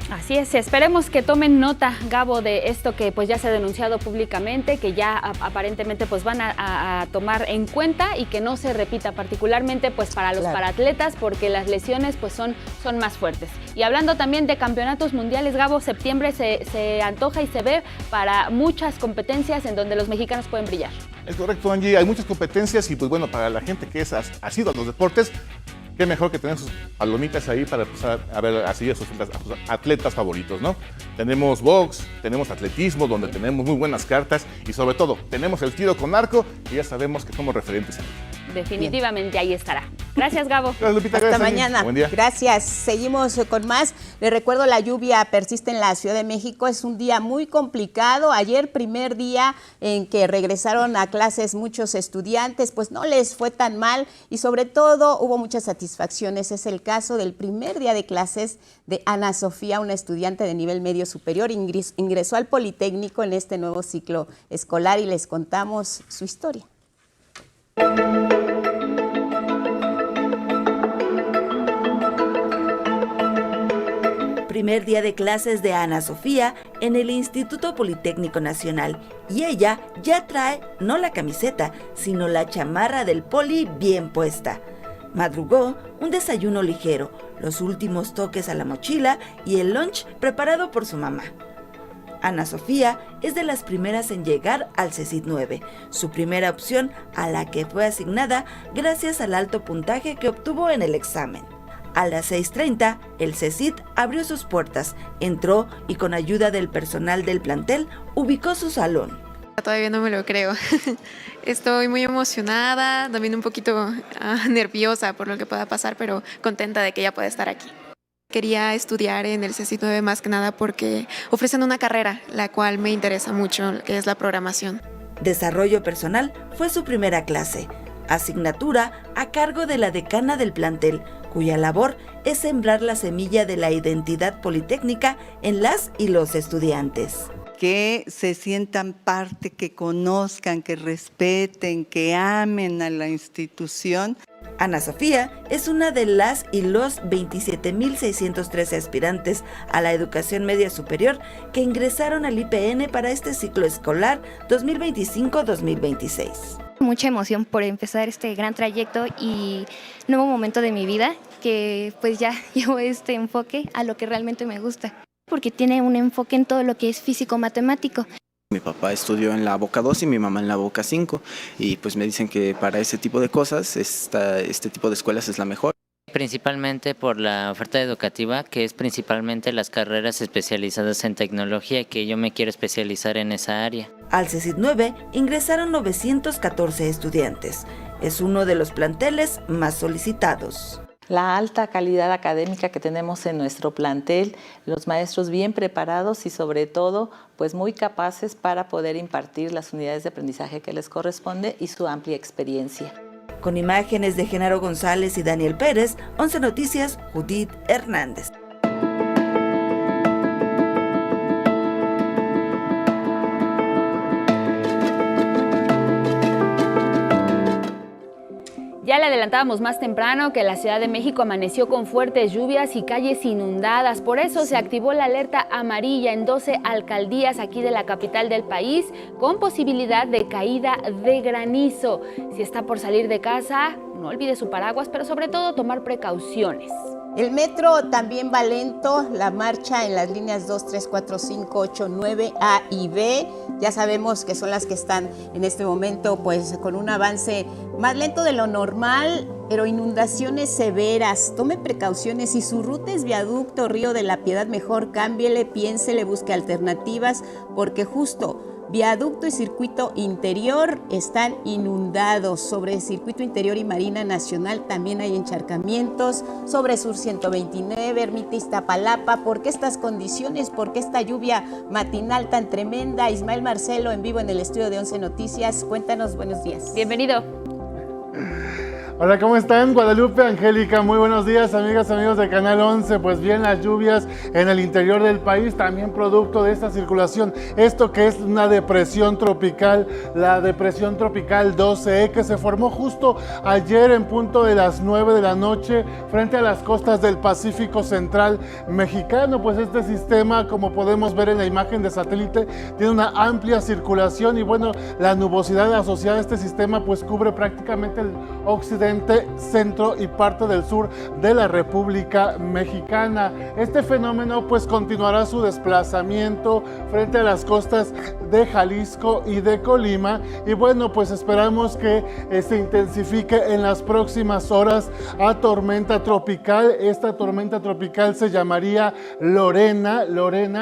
Así es, esperemos que tomen nota, Gabo, de esto que pues ya se ha denunciado públicamente, que ya aparentemente pues van a tomar en cuenta y que no se repita, particularmente pues para los paratletas, porque las lesiones pues son más fuertes. Y hablando también de campeonatos mundiales, Gabo, septiembre se antoja y se ve para muchas competencias en donde los mexicanos pueden brillar. Es correcto, Angie, hay muchas competencias y pues bueno, para la gente que es asiduo a los deportes, qué mejor que tener sus palomitas ahí para empezar a ver así a sus atletas favoritos, ¿no? Tenemos box, tenemos atletismo, donde tenemos muy buenas cartas y sobre todo tenemos el tiro con arco y ya sabemos que somos referentes ahí. Definitivamente ahí estará. Gracias, Gabo. Gracias, Lupita. Hasta Gracias, mañana. Buen día. Gracias. Seguimos con más. Les recuerdo, la lluvia persiste en la Ciudad de México. Es un día muy complicado. Ayer, primer día en que regresaron a clases muchos estudiantes, pues no les fue tan mal y sobre todo hubo muchas satisfacciones. Es el caso del primer día de clases de Ana Sofía, una estudiante de nivel medio superior. Ingresó al Politécnico en este nuevo ciclo escolar y les contamos su historia. Primer día de clases de Ana Sofía en el Instituto Politécnico Nacional y ella ya trae no la camiseta, sino la chamarra del Poli bien puesta. Madrugó, un desayuno ligero, los últimos toques a la mochila y el lunch preparado por su mamá. Ana Sofía es de las primeras en llegar al CECIT 9, su primera opción a la que fue asignada gracias al alto puntaje que obtuvo en el examen. A las 6:30, el CECIT abrió sus puertas, entró y con ayuda del personal del plantel ubicó su salón. Todavía no me lo creo. Estoy muy emocionada, también un poquito nerviosa por lo que pueda pasar, pero contenta de que ya pueda estar aquí. Quería estudiar en el CECIT 9 más que nada porque ofrecen una carrera, la cual me interesa mucho, que es la programación. Desarrollo personal fue su primera clase, asignatura a cargo de la decana del plantel, cuya labor es sembrar la semilla de la identidad politécnica en las y los estudiantes. Que se sientan parte, que conozcan, que respeten, que amen a la institución. Ana Sofía es una de las y los 27,613 aspirantes a la educación media superior que ingresaron al IPN para este ciclo escolar 2025-2026. Mucha emoción por empezar este gran trayecto y nuevo momento de mi vida, que pues ya llevo este enfoque a lo que realmente me gusta, porque tiene un enfoque en todo lo que es físico-matemático. Mi papá estudió en la Boca 2 y mi mamá en la Boca 5 y pues me dicen que para ese tipo de cosas este tipo de escuelas es la mejor. Principalmente por la oferta educativa, que es principalmente las carreras especializadas en tecnología, que yo me quiero especializar en esa área. Al CECIT 9 ingresaron 914 estudiantes. Es uno de los planteles más solicitados. La alta calidad académica que tenemos en nuestro plantel, los maestros bien preparados y sobre todo pues muy capaces para poder impartir las unidades de aprendizaje que les corresponde y su amplia experiencia. Con imágenes de Genaro González y Daniel Pérez, 11 Noticias, Judith Hernández. Ya le adelantábamos más temprano que la Ciudad de México amaneció con fuertes lluvias y calles inundadas. Por eso se activó la alerta amarilla en 12 alcaldías aquí de la capital del país, con posibilidad de caída de granizo. Si está por salir de casa, no olvide su paraguas, pero sobre todo tomar precauciones. El metro también va lento, la marcha en las líneas 2, 3, 4, 5, 8, 9, A y B. Ya sabemos que son las que están en este momento pues con un avance más lento de lo normal, pero inundaciones severas. Tome precauciones. Si su ruta es Viaducto Río de la Piedad, mejor cámbiele, piénsele, busque alternativas, porque justo Viaducto y Circuito Interior están inundados. Sobre Circuito Interior y Marina Nacional también hay encharcamientos. Sobre Sur 129, Ermita Iztapalapa. ¿Por qué estas condiciones? ¿Por qué esta lluvia matinal tan tremenda? Ismael Marcelo en vivo en el estudio de 11 Noticias. Cuéntanos, buenos días. Bienvenido. Hola, ¿cómo están? Guadalupe, Angélica, muy buenos días, amigas, amigos de Canal 11. Pues bien, las lluvias en el interior del país, también producto de esta circulación. Esto que es una depresión tropical, la depresión tropical 12E, que se formó justo ayer en punto de las 9 de la noche frente a las costas del Pacífico Central mexicano. Pues este sistema, como podemos ver en la imagen de satélite, tiene una amplia circulación y bueno, la nubosidad asociada a este sistema pues cubre prácticamente el occidente, centro y parte del sur de la República Mexicana. Este fenómeno pues continuará su desplazamiento frente a las costas de Jalisco y de Colima y bueno, pues esperamos que se intensifique en las próximas horas a tormenta tropical. Esta tormenta tropical se llamaría Lorena,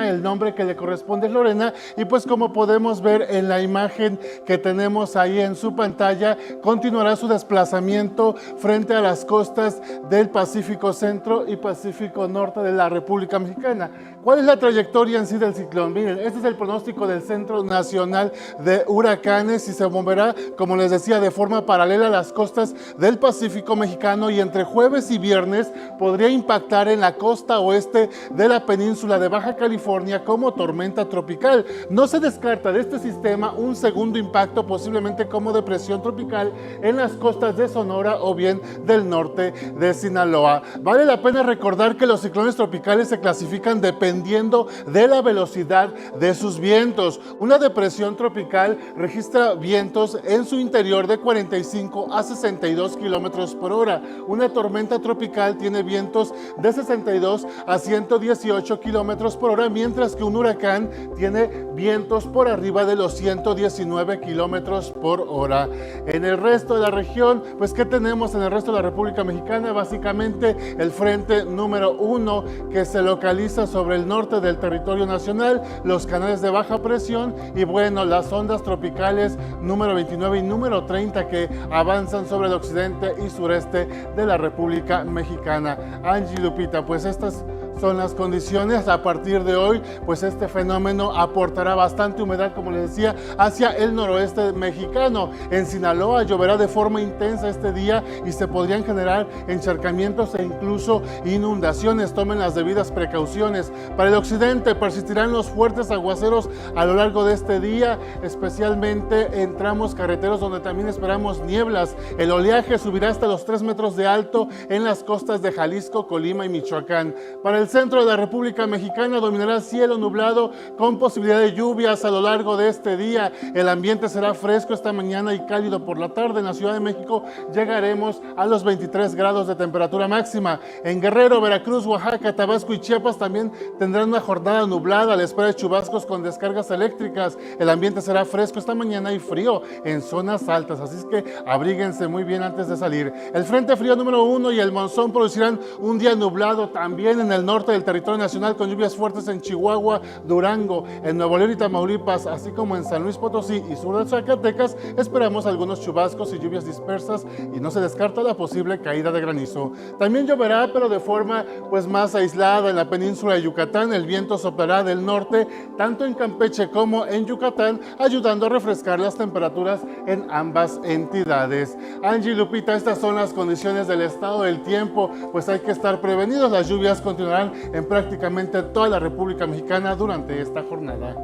el nombre que le corresponde es Lorena, y pues como podemos ver en la imagen que tenemos ahí en su pantalla, continuará su desplazamiento frente a las costas del Pacífico Centro y Pacífico Norte de la República Mexicana. ¿Cuál es la trayectoria en sí del ciclón? Miren, este es el pronóstico del Centro Nacional de Huracanes y se moverá, como les decía, de forma paralela a las costas del Pacífico Mexicano y entre jueves y viernes podría impactar en la costa oeste de la península de Baja California como tormenta tropical. No se descarta de este sistema un segundo impacto, posiblemente como depresión tropical en las costas de Sonora o bien del norte de Sinaloa. Vale la pena recordar que los ciclones tropicales se clasifican dependiendo de la velocidad de sus vientos. Una depresión tropical registra vientos en su interior de 45 a 62 kilómetros por hora. Una tormenta tropical tiene vientos de 62 a 118 kilómetros por hora, mientras que un huracán tiene vientos por arriba de los 119 kilómetros por hora. En el resto de la región, pues ¿qué tenemos en el resto de la República Mexicana? Básicamente el frente número 1 que se localiza sobre el norte del territorio nacional, los canales de baja presión y bueno, las ondas tropicales número 29 y número 30 que avanzan sobre el occidente y sureste de la República Mexicana. Angie, Lupita, pues estas son las condiciones. A partir de hoy, pues este fenómeno aportará bastante humedad, como les decía, hacia el noroeste mexicano. En Sinaloa lloverá de forma intensa este día y se podrían generar encharcamientos e incluso inundaciones. Tomen las debidas precauciones. Para el occidente persistirán los fuertes aguaceros a lo largo de este día, especialmente en tramos carreteros donde también esperamos nieblas. El oleaje subirá hasta los 3 metros de alto en las costas de Jalisco, Colima y Michoacán. Para el centro de la República Mexicana dominará cielo nublado con posibilidad de lluvias a lo largo de este día. El ambiente será fresco esta mañana y cálido por la tarde. En la Ciudad de México llegaremos a los 23 grados de temperatura máxima. En Guerrero, Veracruz, Oaxaca, Tabasco y Chiapas también tendrán una jornada nublada a la espera de chubascos con descargas eléctricas. El ambiente será fresco esta mañana y frío en zonas altas, así es que abríguense muy bien antes de salir. El frente frío número 1 y el monzón producirán un día nublado también en el norte norte del territorio nacional con lluvias fuertes en Chihuahua, Durango, en Nuevo León y Tamaulipas, así como en San Luis Potosí y sur de Zacatecas, esperamos algunos chubascos y lluvias dispersas y no se descarta la posible caída de granizo. También lloverá, pero de forma pues más aislada en la península de Yucatán. El viento soplará del norte, tanto en Campeche como en Yucatán, ayudando a refrescar las temperaturas en ambas entidades. Angie, Lupita, estas son las condiciones del estado del tiempo, pues hay que estar prevenidos. Las lluvias continuarán en prácticamente toda la República Mexicana durante esta jornada.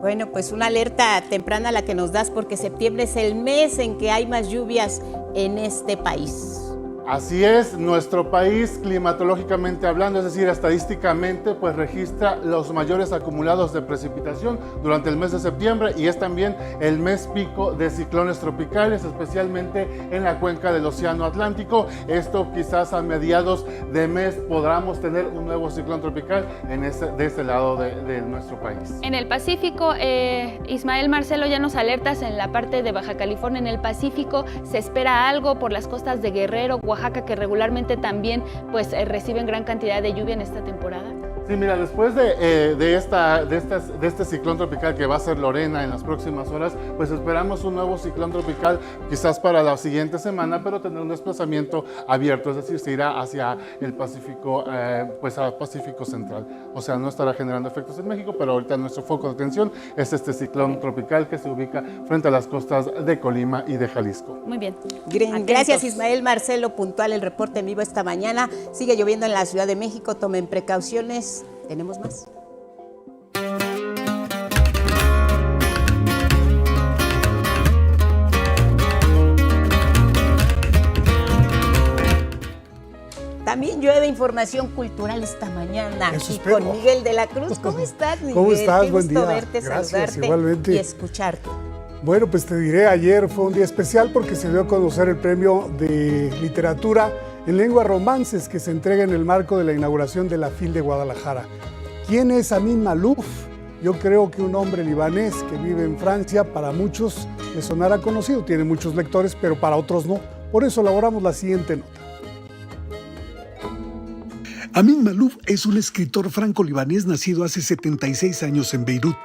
Bueno, pues una alerta temprana la que nos das, porque septiembre es el mes en que hay más lluvias en este país. Así es, nuestro país climatológicamente hablando, es decir, estadísticamente, pues registra los mayores acumulados de precipitación durante el mes de septiembre y es también el mes pico de ciclones tropicales, especialmente en la cuenca del Océano Atlántico. Esto quizás a mediados de mes podamos tener un nuevo ciclón tropical de este lado de nuestro país. En el Pacífico, Ismael Marcelo, ya nos alertas en la parte de Baja California, en el Pacífico, se espera algo por las costas de Guerrero, Oaxaca, que regularmente también pues reciben gran cantidad de lluvia en esta temporada. Sí, mira, después de este ciclón tropical que va a ser Lorena en las próximas horas, pues esperamos un nuevo ciclón tropical quizás para la siguiente semana, pero tener un desplazamiento abierto, es decir, se irá hacia el Pacífico, pues al Pacífico Central. O sea, no estará generando efectos en México, pero ahorita nuestro foco de atención es este ciclón tropical que se ubica frente a las costas de Colima y de Jalisco. Muy bien. Gracias, Ismael Marcelo, puntual el reporte en vivo esta mañana. Sigue lloviendo en la Ciudad de México, tomen precauciones. Tenemos más. También llueve información cultural esta mañana y con Miguel de la Cruz. ¿Cómo estás, Miguel? ¿Cómo estás? Qué Buen gusto día. verte, Gracias, saludarte igualmente. y escucharte. Bueno, pues te diré, ayer fue un día especial porque se dio a conocer el premio de literatura en lengua romances que se entrega en el marco de la inauguración de la FIL de Guadalajara. ¿Quién es Amin Maalouf? Yo creo que un hombre libanés que vive en Francia, para muchos le sonará conocido, tiene muchos lectores, pero para otros no. Por eso elaboramos la siguiente nota. Amin Maalouf es un escritor franco-libanés nacido hace 76 años en Beirut.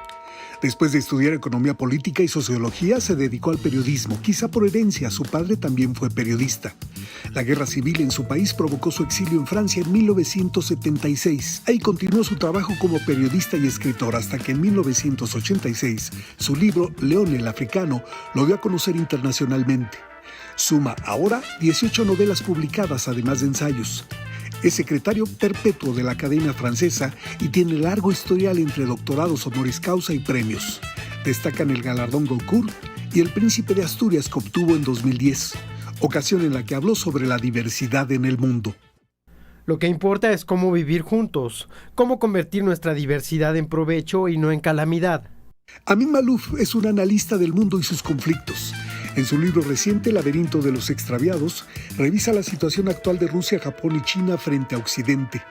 Después de estudiar economía política y sociología, se dedicó al periodismo, quizá por herencia, su padre también fue periodista. La guerra civil en su país provocó su exilio en Francia en 1976. Ahí continuó su trabajo como periodista y escritor hasta que en 1986 su libro León el Africano lo dio a conocer internacionalmente. Suma ahora 18 novelas publicadas, además de ensayos. Es secretario perpetuo de la Academia Francesa y tiene largo historial entre doctorados honoris causa y premios. Destacan el galardón Goncourt y el Príncipe de Asturias que obtuvo en 2010, ocasión en la que habló sobre la diversidad en el mundo. Lo que importa es cómo vivir juntos, cómo convertir nuestra diversidad en provecho y no en calamidad. Amin Maalouf es un analista del mundo y sus conflictos. En su libro reciente, Laberinto de los Extraviados, revisa la situación actual de Rusia, Japón y China frente a Occidente.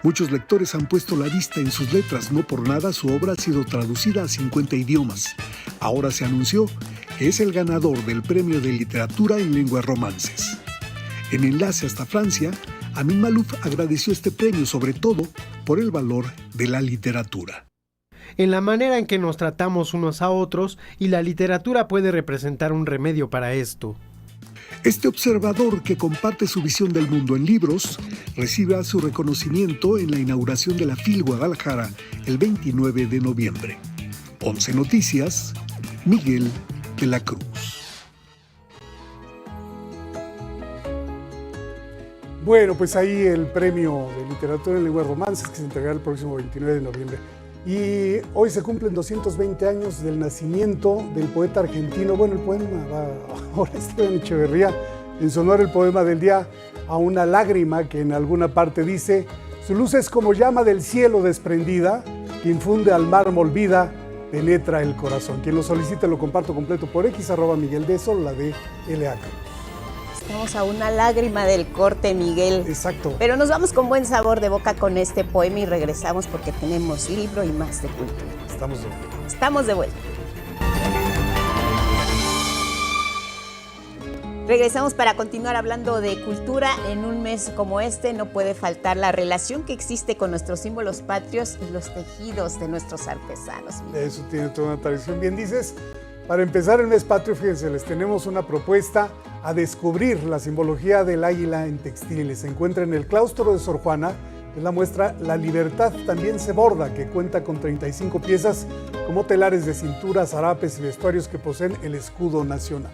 Muchos lectores han puesto la vista en sus letras, no por nada su obra ha sido traducida a 50 idiomas. Ahora se anunció que es el ganador del Premio de Literatura en Lengua Romances. En enlace hasta Francia, Amin Maalouf agradeció este premio sobre todo por el valor de la literatura. En la manera en que nos tratamos unos a otros, y la literatura puede representar un remedio para esto. Este observador que comparte su visión del mundo en libros recibirá su reconocimiento en la inauguración de la FIL Guadalajara el 29 de noviembre. 11 Noticias, Miguel de la Cruz. Bueno, pues ahí el premio de literatura en lengua romances que se entregará el próximo 29 de noviembre. Y hoy se cumplen 220 años del nacimiento del poeta argentino. Bueno, el poema va ahora Esteban Echeverría, en su honor el poema del día, A una lágrima, que en alguna parte dice: su luz es como llama del cielo desprendida, que infunde al mármol vida, penetra el corazón. Quien lo solicite lo comparto completo por X, @Miguel de Sol, la de LA. Estamos a una lágrima del corte, Miguel. Exacto. Pero nos vamos con buen sabor de boca con este poema y regresamos porque tenemos libro y más de cultura. Estamos de vuelta. Estamos de vuelta. Regresamos para continuar hablando de cultura. En un mes como este no puede faltar la relación que existe con nuestros símbolos patrios y los tejidos de nuestros artesanos. Eso tiene toda una tradición, bien dices. Para empezar el mes patrio, fíjense, les tenemos una propuesta a descubrir la simbología del águila en textiles. Se encuentra en el claustro de Sor Juana. Es la muestra La Libertad también se borda, que cuenta con 35 piezas como telares de cintura, zarapes y vestuarios que poseen el escudo nacional.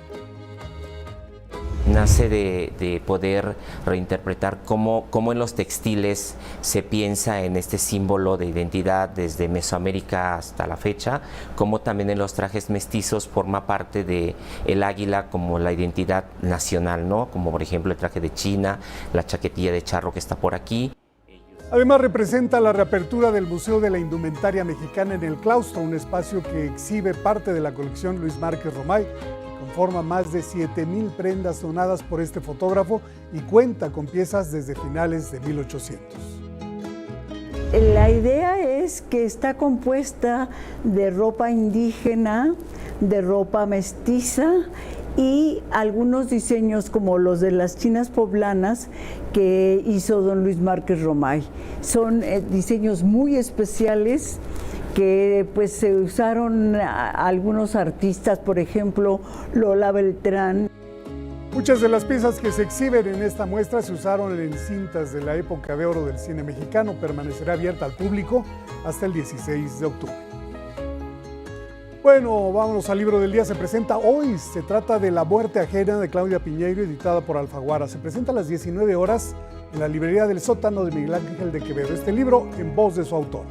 Nace de poder reinterpretar cómo en los textiles se piensa en este símbolo de identidad desde Mesoamérica hasta la fecha, como también en los trajes mestizos forma parte de el águila como la identidad nacional, ¿no? Como por ejemplo el traje de China, la chaquetilla de charro que está por aquí. Además representa la reapertura del Museo de la Indumentaria Mexicana en el claustro, un espacio que exhibe parte de la colección Luis Márquez Romay, conforma más de 7,000 prendas donadas por este fotógrafo y cuenta con piezas desde finales de 1800. La idea es que está compuesta de ropa indígena, de ropa mestiza y algunos diseños como los de las chinas poblanas que hizo don Luis Márquez Romay. Son diseños muy especiales que pues se usaron algunos artistas, por ejemplo Lola Beltrán. Muchas de las piezas que se exhiben en esta muestra se usaron en cintas de la época de oro del cine mexicano. Permanecerá abierta al público hasta el 16 de octubre. Bueno, vámonos al libro del día. Se presenta hoy, se trata de La muerte ajena de Claudia Piñeiro, editada por Alfaguara. Se presenta a las 19 horas en la librería del Sótano de Miguel Ángel de Quevedo. Este libro en voz de su autora.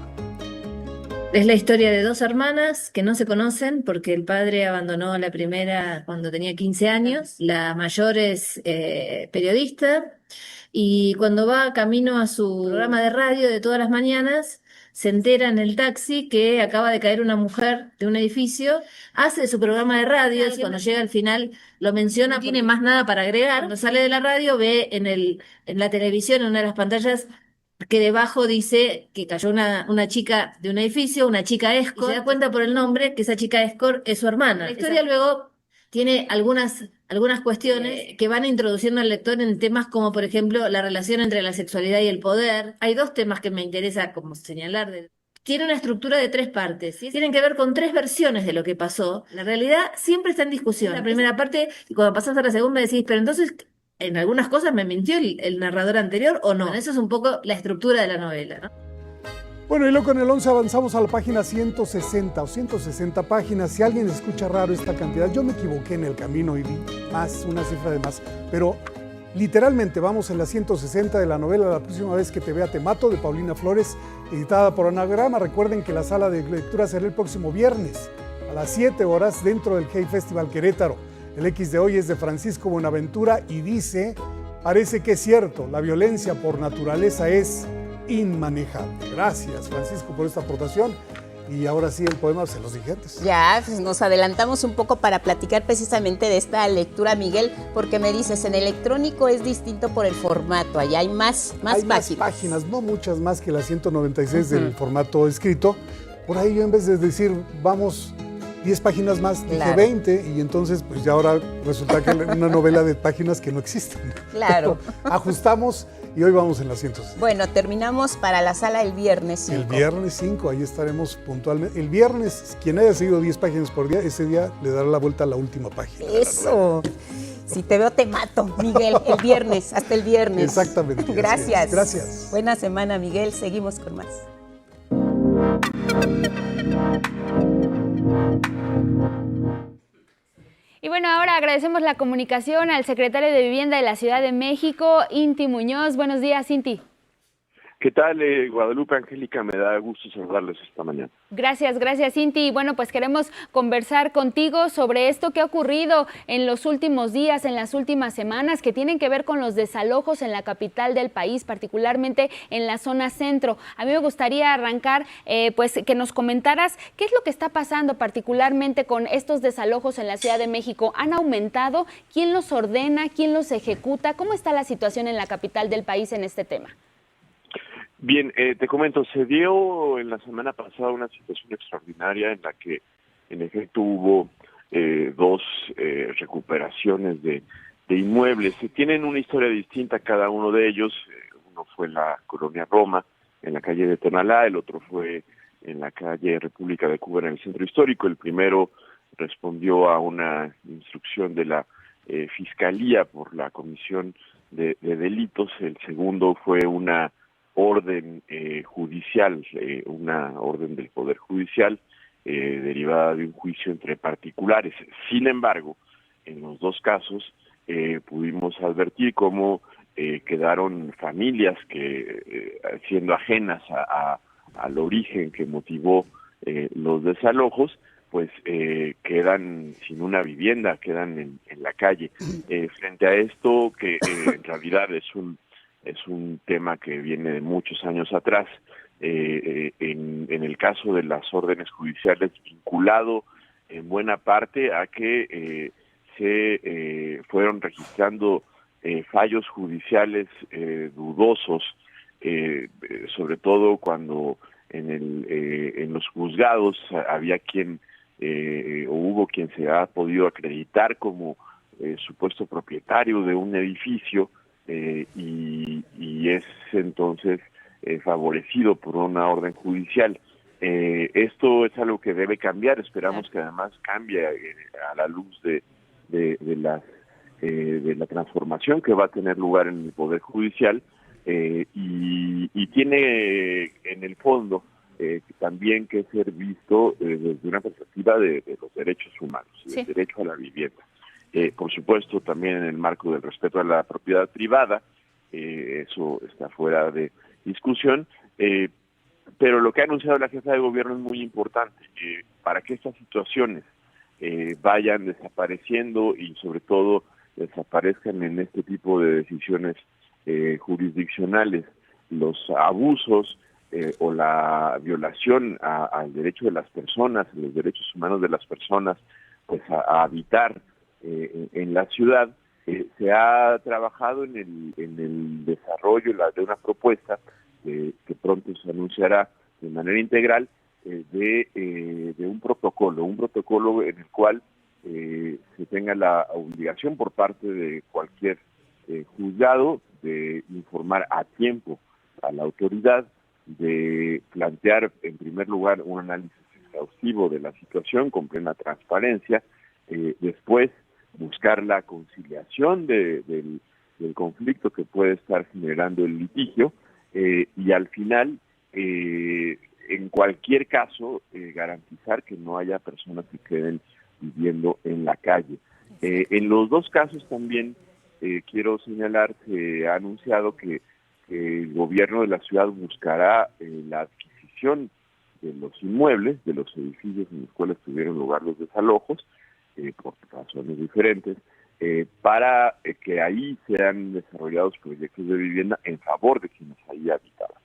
Es la historia de dos hermanas que no se conocen porque el padre abandonó a la primera cuando tenía 15 años. La mayor es periodista y cuando va camino a su programa de radio de todas las mañanas, se entera en el taxi que acaba de caer una mujer de un edificio, hace su programa de radio y cuando llega al final lo menciona, no tiene más nada para agregar. Cuando sale de la radio ve en la televisión, en una de las pantallas, que debajo dice que cayó una chica de un edificio, una chica escort, y se da cuenta por el nombre que esa chica escort es su hermana. La historia luego tiene algunas cuestiones que van introduciendo al lector en temas como, por ejemplo, la relación entre la sexualidad y el poder. Hay dos temas que me interesa como señalar. Tiene una estructura de 3 partes, ¿sí? Tienen que ver con 3 versiones de lo que pasó. La realidad siempre está en discusión. La primera parte, y cuando pasas a la segunda decís, pero entonces, en algunas cosas me mintió el narrador anterior o no. Bueno, eso es un poco la estructura de la novela, ¿no? Bueno, y luego con el 11 avanzamos a la página 160 o 160 páginas. Si alguien escucha raro esta cantidad, yo me equivoqué en el camino y di más, una cifra de más. Pero literalmente vamos en la 160 de la novela La próxima vez que te vea te mato, de Paulina Flores, editada por Anagrama. Recuerden que la sala de lectura será el próximo viernes a las 7 horas dentro del Hey Festival Querétaro. El X de hoy es de Francisco Buenaventura y dice: parece que es cierto, la violencia por naturaleza es inmanejable. Gracias, Francisco, por esta aportación. Y ahora sí, el poema se los dije antes. Ya, pues nos adelantamos un poco para platicar precisamente de esta lectura, Miguel, porque me dices, en electrónico es distinto por el formato, allá hay más páginas, no muchas más que las 196 del formato escrito. Por ahí yo, en vez de decir, vamos 10 páginas más, dije 20, y entonces pues ya ahora resulta que una novela de páginas que no existen. Claro. Pero ajustamos y hoy vamos en la 160. Bueno, terminamos para la sala el viernes 5. El viernes 5, ahí estaremos puntualmente. El viernes, quien haya seguido 10 páginas por día, ese día le dará la vuelta a la última página. Eso. Si te veo te mato, Miguel, el viernes, hasta el viernes. Exactamente. Gracias. Gracias. Buena semana, Miguel. Seguimos con más. Y bueno, ahora agradecemos la comunicación al secretario de Vivienda de la Ciudad de México, Inti Muñoz. Buenos días, Inti. ¿Qué tal, Guadalupe, Angélica? Me da gusto saludarles esta mañana. Gracias, Inti. Y bueno, pues queremos conversar contigo sobre esto que ha ocurrido en los últimos días, en las últimas semanas, que tienen que ver con los desalojos en la capital del país, particularmente en la zona centro. A mí me gustaría arrancar, pues que nos comentaras qué es lo que está pasando particularmente con estos desalojos en la Ciudad de México. ¿Han aumentado? ¿Quién los ordena? ¿Quién los ejecuta? ¿Cómo está la situación en la capital del país en este tema? Bien, te comento, se dio en la semana pasada una situación extraordinaria en la que en efecto hubo 2 recuperaciones de inmuebles. Tienen una historia distinta cada uno de ellos. Uno fue en la colonia Roma, en la calle de Tonalá, el otro fue en la calle República de Cuba, en el centro histórico. El primero respondió a una instrucción de la Fiscalía por la comisión de delitos. El segundo fue una orden judicial, una orden del Poder Judicial derivada de un juicio entre particulares. Sin embargo, en los dos casos pudimos advertir cómo quedaron familias que, siendo ajenas al origen que motivó los desalojos, pues quedan sin una vivienda, quedan en la calle. Frente a esto, que en realidad es un tema que viene de muchos años atrás, en el caso de las órdenes judiciales, vinculado en buena parte a que se fueron registrando fallos judiciales dudosos, sobre todo cuando en los juzgados había o hubo quien se ha podido acreditar como supuesto propietario de un edificio y es entonces favorecido por una orden judicial. Esto es algo que debe cambiar. Esperamos que además cambie a la luz de la transformación que va a tener lugar en el Poder Judicial, y tiene en el fondo también que ser visto desde una perspectiva de los derechos humanos, del derecho a la vivienda. Por supuesto, también en el marco del respeto a la propiedad privada, eso está fuera de discusión, pero lo que ha anunciado la jefa de gobierno es muy importante, para que estas situaciones vayan desapareciendo y sobre todo desaparezcan en este tipo de decisiones jurisdiccionales, los abusos o la violación al derecho de las personas, los derechos humanos de las personas, pues a habitar en la ciudad. Se ha trabajado en el desarrollo de una propuesta que pronto se anunciará de manera integral, de un protocolo en el cual se tenga la obligación por parte de cualquier juzgado de informar a tiempo a la autoridad, de plantear en primer lugar un análisis exhaustivo de la situación con plena transparencia, después buscar la conciliación del conflicto que puede estar generando el litigio, y al final, en cualquier caso, garantizar que no haya personas que queden viviendo en la calle. En los dos casos también quiero señalar, se ha anunciado que el gobierno de la ciudad buscará la adquisición de los inmuebles, de los edificios en los cuales tuvieron lugar los desalojos, por razones diferentes, para que ahí sean desarrollados proyectos de vivienda en favor de quienes ahí habitaban.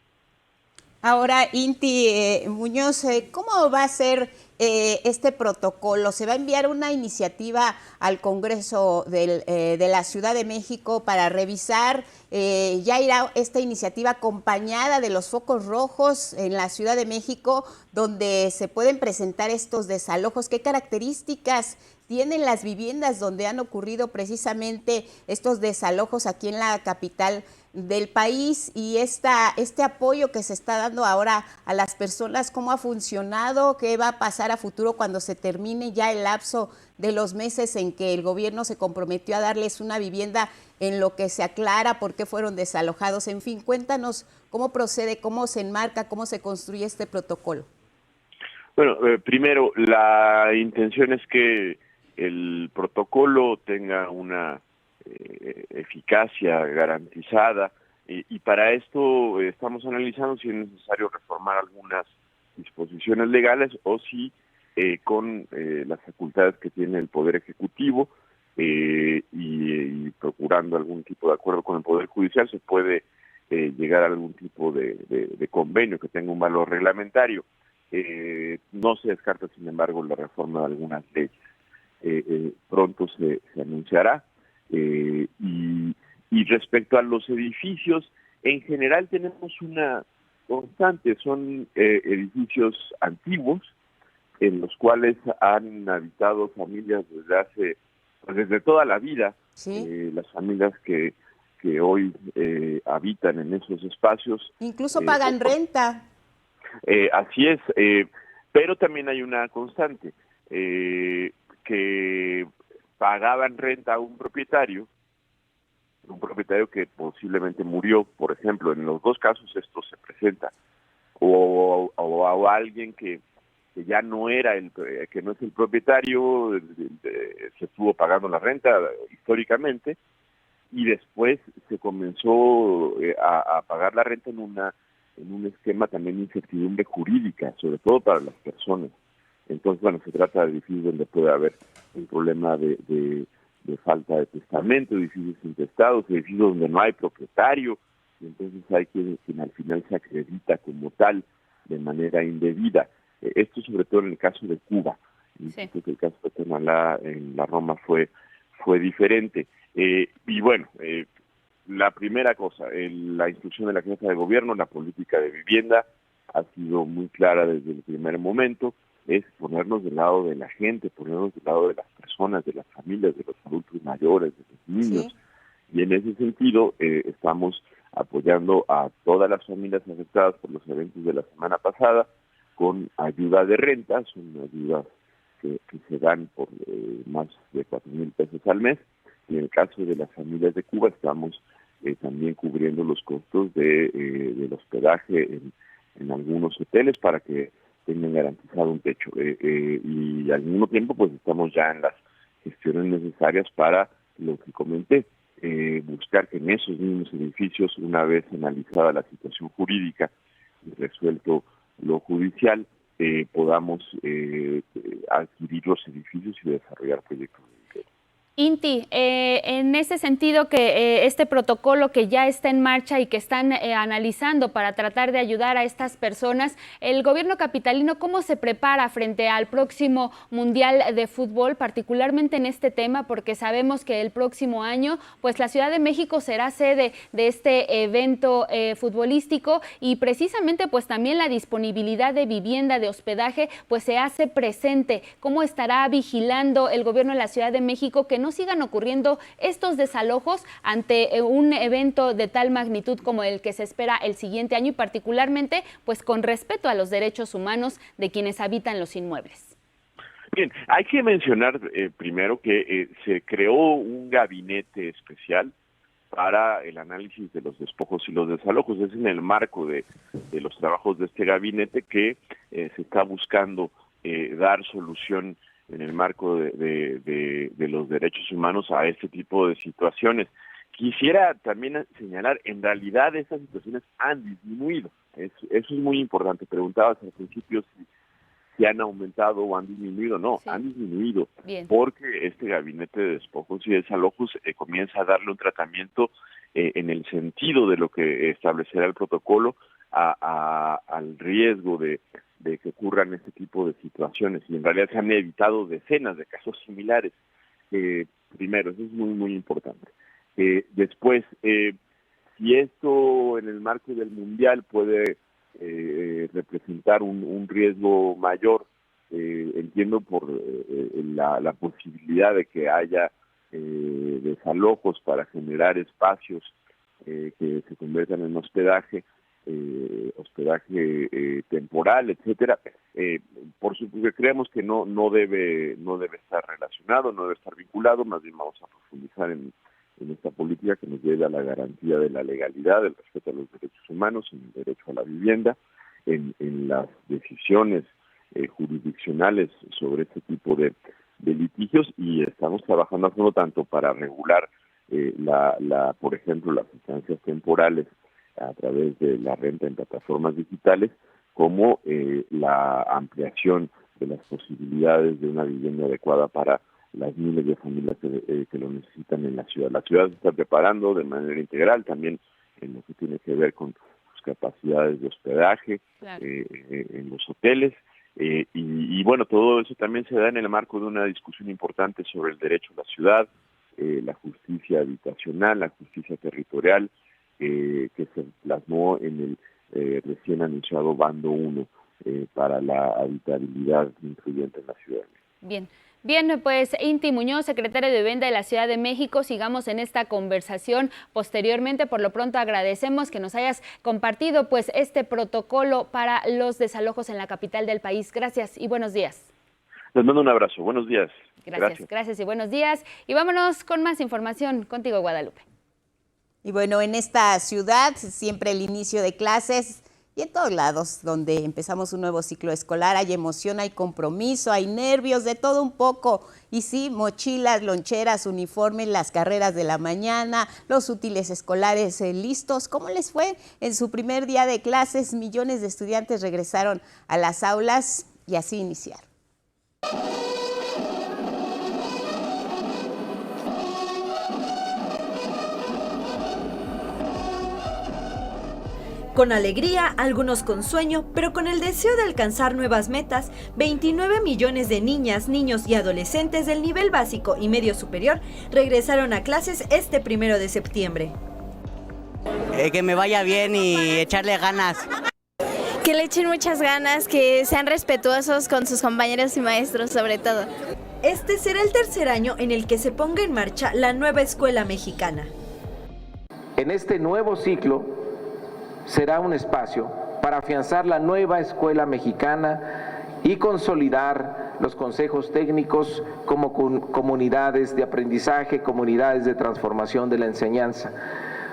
Ahora, Inti Muñoz, ¿cómo va a ser este protocolo? ¿Se va a enviar una iniciativa al Congreso de la Ciudad de México para revisar? ¿Ya irá esta iniciativa acompañada de los focos rojos en la Ciudad de México, donde se pueden presentar estos desalojos? ¿Qué características tienen las viviendas donde han ocurrido precisamente estos desalojos aquí en la capital del país? Y este apoyo que se está dando ahora a las personas, ¿cómo ha funcionado? ¿Qué va a pasar a futuro cuando se termine ya el lapso de los meses en que el gobierno se comprometió a darles una vivienda, en lo que se aclara por qué fueron desalojados? En fin, cuéntanos cómo procede, cómo se enmarca, cómo se construye este protocolo. Bueno, primero, la intención es que el protocolo tenga una eficacia garantizada, y para esto estamos analizando si es necesario reformar algunas disposiciones legales o si con las facultades que tiene el Poder Ejecutivo y procurando algún tipo de acuerdo con el Poder Judicial se puede llegar a algún tipo de convenio que tenga un valor reglamentario. No se descarta, sin embargo, la reforma de algunas leyes. Pronto se anunciará. Y respecto a los edificios, en general tenemos una constante, son edificios antiguos en los cuales han habitado familias desde toda la vida, las familias que hoy habitan en esos espacios. Incluso pagan renta. Así es, pero también hay una constante, que pagaban renta a un propietario que posiblemente murió, por ejemplo. En los dos casos esto se presenta, o a alguien que ya no era que no es el propietario, se estuvo pagando la renta históricamente, y después se comenzó a pagar la renta en un esquema también de incertidumbre jurídica, sobre todo para las personas. Entonces, bueno, se trata de edificios donde puede haber un problema de falta de testamento, edificios intestados, edificios donde no hay propietario, y entonces hay quien al final se acredita como tal de manera indebida. Esto sobre todo en el caso de Cuba. Sí. Que el caso de Guatemala en la Roma fue diferente. Y bueno, la primera cosa, la instrucción de la jefa de gobierno, la política de vivienda, ha sido muy clara desde el primer momento, es ponernos del lado de la gente, ponernos del lado de las personas, de las familias, de los adultos mayores, de los niños. Sí. Y en ese sentido estamos apoyando a todas las familias afectadas por los eventos de la semana pasada con ayuda de renta, son ayudas que se dan por más de 4,000 pesos al mes. Y en el caso de las familias de Cuba estamos también cubriendo los costos del hospedaje en algunos hoteles para que tengan garantizado un techo. Y al mismo tiempo pues estamos ya en las gestiones necesarias para lo que comenté, buscar que en esos mismos edificios, una vez analizada la situación jurídica y resuelto lo judicial, podamos adquirir los edificios y desarrollar proyectos. Inti, en ese sentido que este protocolo que ya está en marcha y que están analizando para tratar de ayudar a estas personas, el gobierno capitalino, ¿cómo se prepara frente al próximo Mundial de Fútbol, particularmente en este tema? Porque sabemos que el próximo año, pues la Ciudad de México será sede de este evento futbolístico, y precisamente pues también la disponibilidad de vivienda, de hospedaje, pues se hace presente. ¿Cómo estará vigilando el gobierno de la Ciudad de México que no sigan ocurriendo estos desalojos ante un evento de tal magnitud como el que se espera el siguiente año, y particularmente pues con respeto a los derechos humanos de quienes habitan los inmuebles? Bien, hay que mencionar primero que se creó un gabinete especial para el análisis de los despojos y los desalojos. Es en el marco de los trabajos de este gabinete que se está buscando dar solución en el marco de los derechos humanos a este tipo de situaciones. Quisiera también señalar, en realidad estas situaciones han disminuido. Eso es muy importante. Preguntabas al principio si han aumentado o han disminuido. No, sí, han disminuido. Bien. Porque este gabinete de despojos y desalojos comienza a darle un tratamiento en el sentido de lo que establecerá el protocolo al riesgo de que ocurran este tipo de situaciones, y en realidad se han evitado decenas de casos similares. Primero, eso es muy, muy importante. Después, si esto en el marco del Mundial puede representar un riesgo mayor, entiendo por la posibilidad de que haya desalojos para generar espacios que se conviertan en hospedaje temporal, etcétera. Por supuesto, creemos que no debe estar relacionado, no debe estar vinculado. Más bien vamos a profundizar en esta política que nos lleve a la garantía de la legalidad, del respeto a los derechos humanos, en el derecho a la vivienda, en las decisiones jurisdiccionales sobre este tipo de litigios, y estamos trabajando a fondo tanto para regular por ejemplo, las estancias temporales a través de la renta en plataformas digitales, como la ampliación de las posibilidades de una vivienda adecuada para las miles de familias que lo necesitan en la ciudad. La ciudad se está preparando de manera integral también en lo que tiene que ver con sus capacidades de hospedaje, claro, en los hoteles, y bueno, todo eso también se da en el marco de una discusión importante sobre el derecho a la ciudad, la justicia habitacional, la justicia territorial, que se plasmó en el recién anunciado Bando 1 para la habitabilidad incluyente en la Ciudad de México. Bien. Bien, pues Inti Muñoz, secretario de Vivienda de la Ciudad de México, sigamos en esta conversación posteriormente. Por lo pronto agradecemos que nos hayas compartido pues este protocolo para los desalojos en la capital del país. Gracias y buenos días. Les mando un abrazo. Buenos días. Gracias y buenos días. Y vámonos con más información. Contigo, Guadalupe. Y bueno, en esta ciudad siempre el inicio de clases y en todos lados donde empezamos un nuevo ciclo escolar hay emoción, hay compromiso, hay nervios, de todo un poco. Y sí, mochilas, loncheras, uniformes, las carreras de la mañana, los útiles escolares listos. ¿Cómo les fue en su primer día de clases? Millones de estudiantes regresaron a las aulas y así iniciaron. Con alegría, algunos con sueño, pero con el deseo de alcanzar nuevas metas, 29 millones de niñas, niños y adolescentes del nivel básico y medio superior regresaron a clases este 1 de septiembre. Que me vaya bien y echarle ganas. Que le echen muchas ganas, que sean respetuosos con sus compañeros y maestros sobre todo. Este será el tercer año en el que se ponga en marcha la nueva escuela mexicana. En este nuevo ciclo, será un espacio para afianzar la nueva escuela mexicana y consolidar los consejos técnicos como comunidades de aprendizaje, comunidades de transformación de la enseñanza,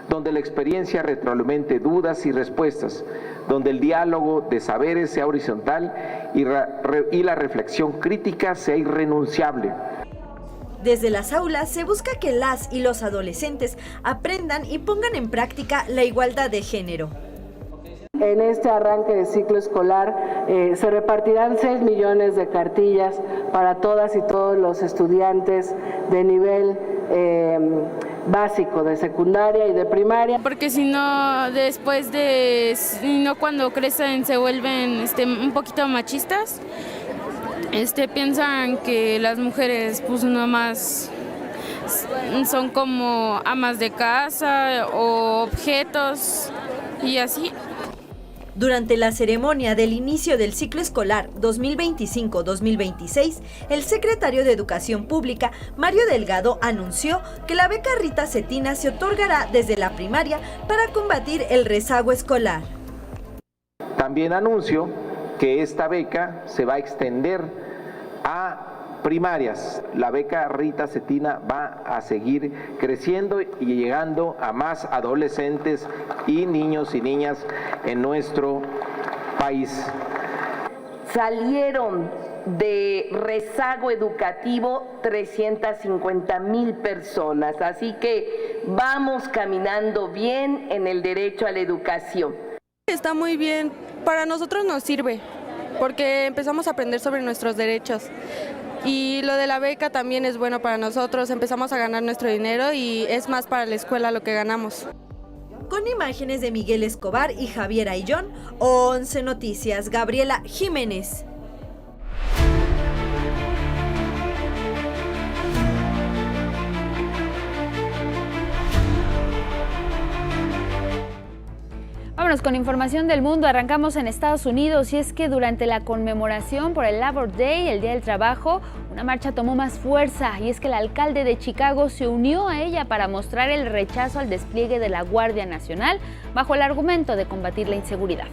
donde la experiencia retroalimente dudas y respuestas, donde el diálogo de saberes sea horizontal y la reflexión crítica sea irrenunciable. Desde las aulas se busca que las y los adolescentes aprendan y pongan en práctica la igualdad de género. En este arranque de ciclo escolar se repartirán 6 millones de cartillas para todas y todos los estudiantes de nivel básico, de secundaria y de primaria. Porque si no, cuando crecen se vuelven un poquito machistas. Piensan que las mujeres pues nomás son como amas de casa o objetos y así. Durante la ceremonia del inicio del ciclo escolar 2025-2026, el secretario de Educación Pública, Mario Delgado, anunció que la beca Rita Cetina se otorgará desde la primaria para combatir el rezago escolar. También anuncio que esta beca se va a extender a primarias. La beca Rita Cetina va a seguir creciendo y llegando a más adolescentes y niños y niñas en nuestro país. Salieron de rezago educativo 350,000 personas, así que vamos caminando bien en el derecho a la educación. Está muy bien, para nosotros nos sirve, porque empezamos a aprender sobre nuestros derechos. Y lo de la beca también es bueno para nosotros, empezamos a ganar nuestro dinero y es más para la escuela lo que ganamos. Con imágenes de Miguel Escobar y Javier Ayllón, 11 Noticias, Gabriela Jiménez. Vámonos con información del mundo. Arrancamos en Estados Unidos y es que durante la conmemoración por el Labor Day, el Día del Trabajo, una marcha tomó más fuerza y es que el alcalde de Chicago se unió a ella para mostrar el rechazo al despliegue de la Guardia Nacional bajo el argumento de combatir la inseguridad.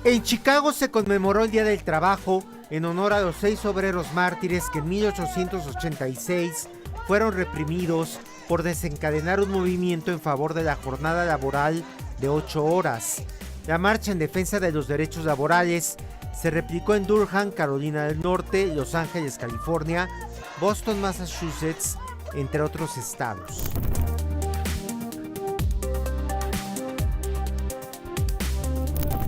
En Chicago se conmemoró el Día del Trabajo en honor a los 6 obreros mártires que en 1886 fueron reprimidos por desencadenar un movimiento en favor de la jornada laboral de 8 horas. La marcha en defensa de los derechos laborales se replicó en Durham, Carolina del Norte, Los Ángeles, California, Boston, Massachusetts, entre otros estados.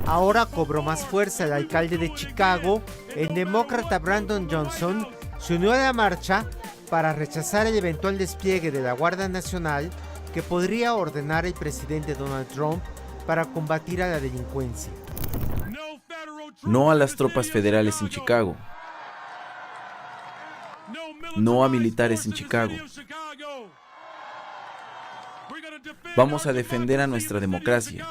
Ahora cobró más fuerza el alcalde de Chicago, el demócrata Brandon Johnson, se unió a la marcha para rechazar el eventual despliegue de la Guardia Nacional que podría ordenar el presidente Donald Trump para combatir a la delincuencia. No a las tropas federales en Chicago. No a militares en Chicago. Vamos a defender a nuestra democracia.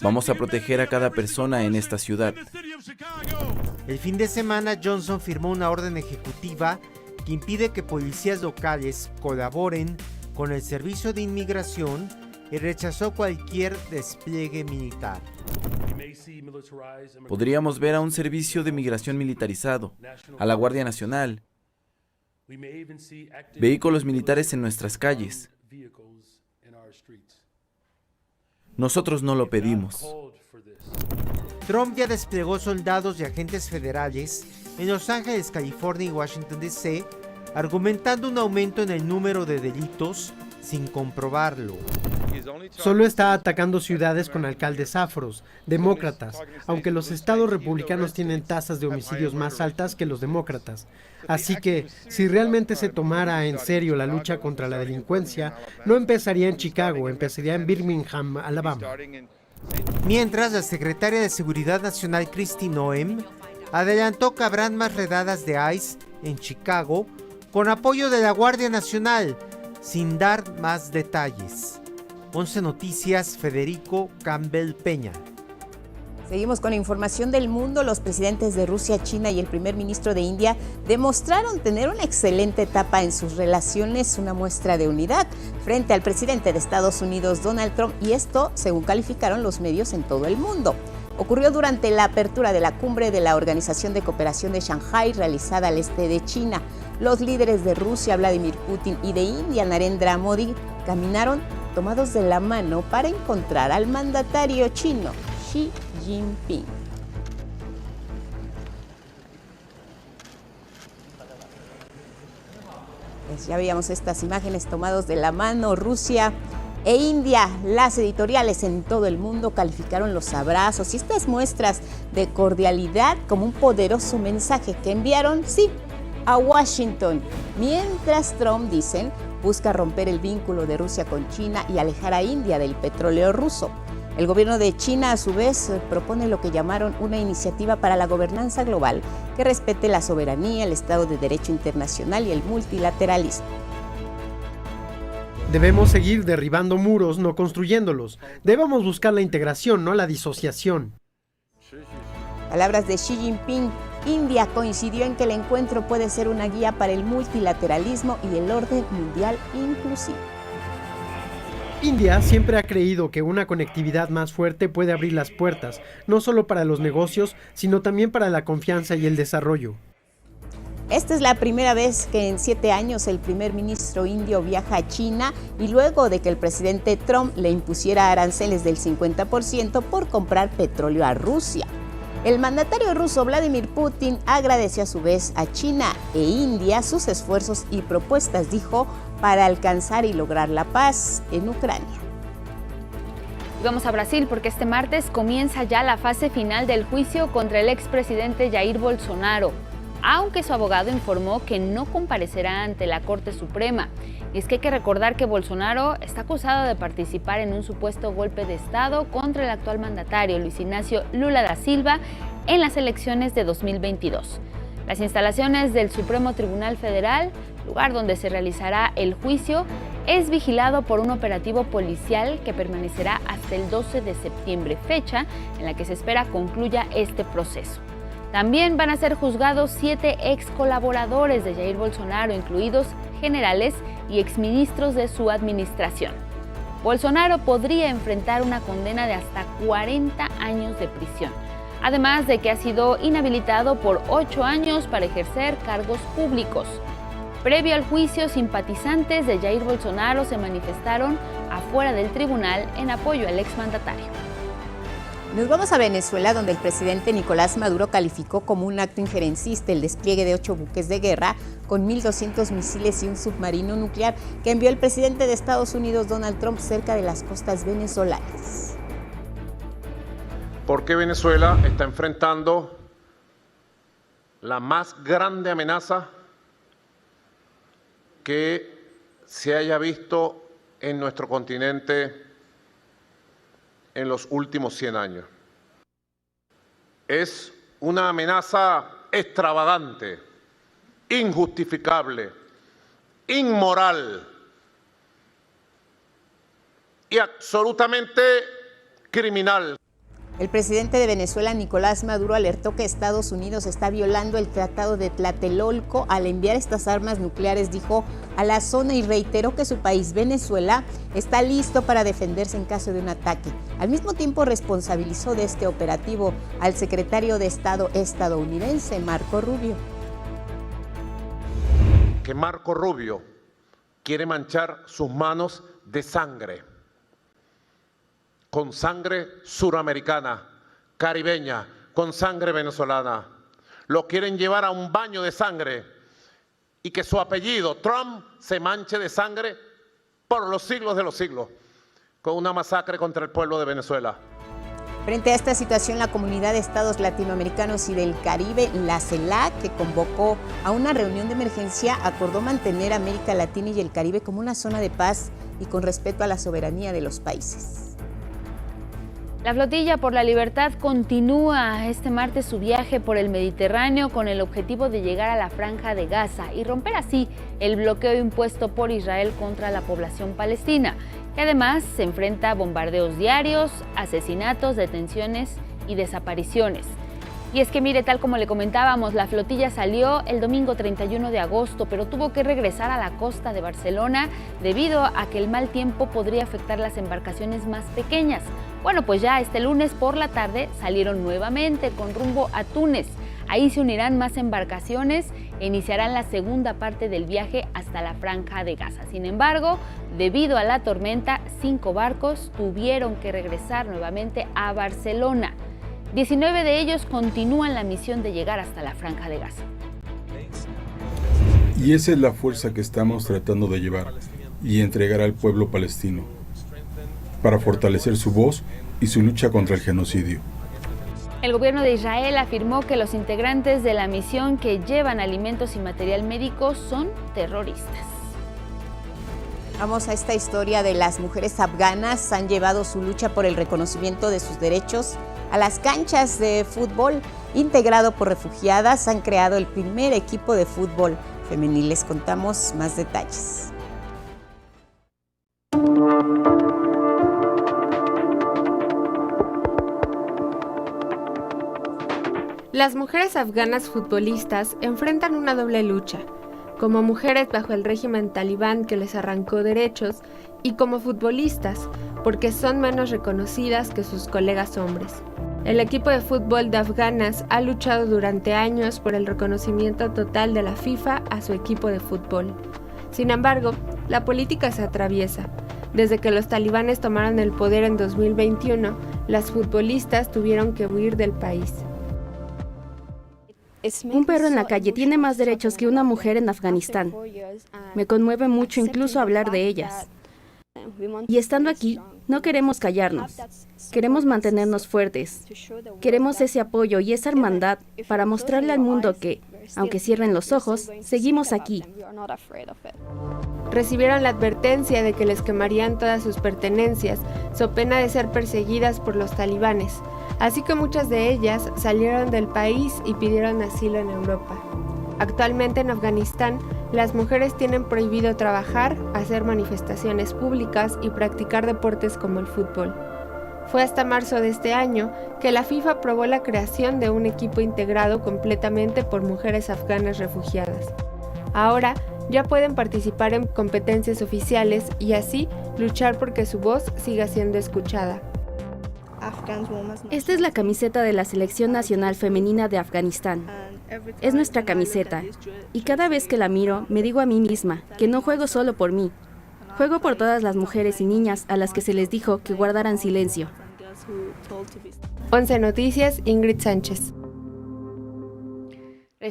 Vamos a proteger a cada persona en esta ciudad. El fin de semana, Johnson firmó una orden ejecutiva que impide que policías locales colaboren con el Servicio de Inmigración y rechazó cualquier despliegue militar. Podríamos ver a un servicio de migración militarizado, a la Guardia Nacional, vehículos militares en nuestras calles. Nosotros no lo pedimos. Trump ya desplegó soldados y agentes federales en Los Ángeles, California y Washington, D.C., argumentando un aumento en el número de delitos sin comprobarlo. Solo está atacando ciudades con alcaldes afros, demócratas, aunque los estados republicanos tienen tasas de homicidios más altas que los demócratas. Así que, si realmente se tomara en serio la lucha contra la delincuencia, no empezaría en Chicago, empezaría en Birmingham, Alabama. Mientras, la secretaria de Seguridad Nacional, Kristi Noem, adelantó que habrán más redadas de ICE en Chicago con apoyo de la Guardia Nacional, sin dar más detalles. 11 Noticias, Federico Campbell Peña. Seguimos con la información del mundo. Los presidentes de Rusia, China y el primer ministro de India demostraron tener una excelente etapa en sus relaciones, una muestra de unidad frente al presidente de Estados Unidos, Donald Trump, y esto, según calificaron los medios en todo el mundo. Ocurrió durante la apertura de la cumbre de la Organización de Cooperación de Shanghái, realizada al este de China. Los líderes de Rusia, Vladimir Putin, y de India, Narendra Modi, caminaron tomados de la mano para encontrar al mandatario chino, Xi Jinping. Pues ya veíamos estas imágenes tomados de la mano. Rusia e India, las editoriales en todo el mundo calificaron los abrazos y estas muestras de cordialidad como un poderoso mensaje que enviaron, sí, a Washington, mientras Trump, dicen, busca romper el vínculo de Rusia con China y alejar a India del petróleo ruso. El gobierno de China, a su vez, propone lo que llamaron una iniciativa para la gobernanza global que respete la soberanía, el Estado de Derecho internacional y el multilateralismo. Debemos seguir derribando muros, no construyéndolos. Debemos buscar la integración, no la disociación. Palabras de Xi Jinping. India coincidió en que el encuentro puede ser una guía para el multilateralismo y el orden mundial inclusivo. India siempre ha creído que una conectividad más fuerte puede abrir las puertas, no solo para los negocios, sino también para la confianza y el desarrollo. Esta es la primera vez que en 7 años el primer ministro indio viaja a China y luego de que el presidente Trump le impusiera aranceles del 50% por comprar petróleo a Rusia. El mandatario ruso Vladimir Putin agradeció a su vez a China e India sus esfuerzos y propuestas, dijo, para alcanzar y lograr la paz en Ucrania. Y vamos a Brasil porque este martes comienza ya la fase final del juicio contra el expresidente Jair Bolsonaro, aunque su abogado informó que no comparecerá ante la Corte Suprema. Y es que hay que recordar que Bolsonaro está acusado de participar en un supuesto golpe de Estado contra el actual mandatario Luis Ignacio Lula da Silva en las elecciones de 2022. Las instalaciones del Supremo Tribunal Federal, lugar donde se realizará el juicio, es vigilado por un operativo policial que permanecerá hasta el 12 de septiembre, fecha en la que se espera concluya este proceso. También van a ser juzgados 7 ex colaboradores de Jair Bolsonaro, incluidos generales y exministros de su administración. Bolsonaro podría enfrentar una condena de hasta 40 años de prisión, además de que ha sido inhabilitado por 8 años para ejercer cargos públicos. Previo al juicio, simpatizantes de Jair Bolsonaro se manifestaron afuera del tribunal en apoyo al exmandatario. Nos vamos a Venezuela, donde el presidente Nicolás Maduro calificó como un acto injerencista el despliegue de 8 buques de guerra con 1.200 misiles y un submarino nuclear que envió el presidente de Estados Unidos, Donald Trump, cerca de las costas venezolanas. Porque Venezuela está enfrentando la más grande amenaza que se haya visto en nuestro continente en los últimos 100 años. Es una amenaza extravagante, injustificable, inmoral y absolutamente criminal. El presidente de Venezuela, Nicolás Maduro, alertó que Estados Unidos está violando el Tratado de Tlatelolco al enviar estas armas nucleares, dijo, a la zona, y reiteró que su país, Venezuela, está listo para defenderse en caso de un ataque. Al mismo tiempo, responsabilizó de este operativo al secretario de Estado estadounidense, Marco Rubio. Que Marco Rubio quiere manchar sus manos de sangre, con sangre suramericana, caribeña, con sangre venezolana. Lo quieren llevar a un baño de sangre y que su apellido, Trump, se manche de sangre por los siglos de los siglos, con una masacre contra el pueblo de Venezuela. Frente a esta situación, la Comunidad de Estados Latinoamericanos y del Caribe, la CELAC, que convocó a una reunión de emergencia, acordó mantener América Latina y el Caribe como una zona de paz y con respeto a la soberanía de los países. La Flotilla por la Libertad continúa este martes su viaje por el Mediterráneo con el objetivo de llegar a la Franja de Gaza y romper así el bloqueo impuesto por Israel contra la población palestina, que además se enfrenta a bombardeos diarios, asesinatos, detenciones y desapariciones. Y es que mire, tal como le comentábamos, la flotilla salió el domingo 31 de agosto, pero tuvo que regresar a la costa de Barcelona debido a que el mal tiempo podría afectar las embarcaciones más pequeñas. Bueno, pues ya este lunes por la tarde salieron nuevamente con rumbo a Túnez. Ahí se unirán más embarcaciones e iniciarán la segunda parte del viaje hasta la Franja de Gaza. Sin embargo, debido a la tormenta, 5 barcos tuvieron que regresar nuevamente a Barcelona. 19 de ellos continúan la misión de llegar hasta la Franja de Gaza. Y esa es la fuerza que estamos tratando de llevar y entregar al pueblo palestino, para fortalecer su voz y su lucha contra el genocidio. El gobierno de Israel afirmó que los integrantes de la misión que llevan alimentos y material médico son terroristas. Vamos a esta historia de las mujeres afganas. Han llevado su lucha por el reconocimiento de sus derechos a las canchas de fútbol integrado por refugiadas. Han creado el primer equipo de fútbol femenil. Les contamos más detalles. Las mujeres afganas futbolistas enfrentan una doble lucha, como mujeres bajo el régimen talibán que les arrancó derechos y como futbolistas, porque son menos reconocidas que sus colegas hombres. El equipo de fútbol de afganas ha luchado durante años por el reconocimiento total de la FIFA a su equipo de fútbol. Sin embargo, la política se atraviesa. Desde que los talibanes tomaron el poder en 2021, las futbolistas tuvieron que huir del país. Un perro en la calle tiene más derechos que una mujer en Afganistán. Me conmueve mucho incluso hablar de ellas. Y estando aquí, no queremos callarnos. Queremos mantenernos fuertes. Queremos ese apoyo y esa hermandad para mostrarle al mundo que, aunque cierren los ojos, seguimos aquí. Recibieron la advertencia de que les quemarían todas sus pertenencias, so pena de ser perseguidas por los talibanes. Así que muchas de ellas salieron del país y pidieron asilo en Europa. Actualmente en Afganistán, las mujeres tienen prohibido trabajar, hacer manifestaciones públicas y practicar deportes como el fútbol. Fue hasta marzo de este año que la FIFA aprobó la creación de un equipo integrado completamente por mujeres afganas refugiadas. Ahora ya pueden participar en competencias oficiales y así luchar porque su voz siga siendo escuchada. Esta es la camiseta de la Selección Nacional Femenina de Afganistán. Es nuestra camiseta, y cada vez que la miro me digo a mí misma que no juego solo por mí. Juego por todas las mujeres y niñas a las que se les dijo que guardaran silencio. 11 Noticias, Ingrid Sánchez.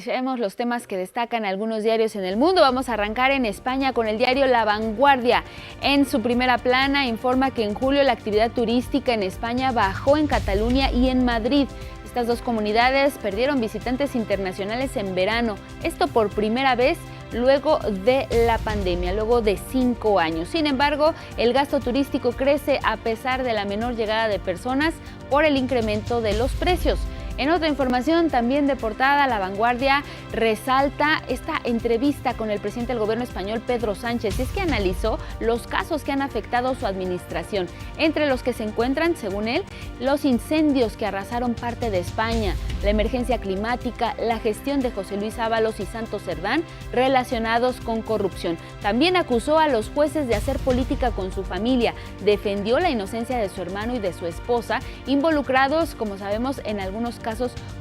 Vemos los temas que destacan algunos diarios en el mundo. Vamos a arrancar en España con el diario La Vanguardia. En su primera plana informa que en julio la actividad turística en España bajó en Cataluña y en Madrid. Estas dos comunidades perdieron visitantes internacionales en verano. Esto por primera vez luego de la pandemia, luego de 5 años. Sin embargo, el gasto turístico crece a pesar de la menor llegada de personas por el incremento de los precios. En otra información también de portada, La Vanguardia resalta esta entrevista con el presidente del gobierno español, Pedro Sánchez, y es que analizó los casos que han afectado su administración, entre los que se encuentran, según él, los incendios que arrasaron parte de España, la emergencia climática, la gestión de José Luis Ábalos y Santos Cerdán relacionados con corrupción. También acusó a los jueces de hacer política con su familia, defendió la inocencia de su hermano y de su esposa, involucrados, como sabemos, en algunos casos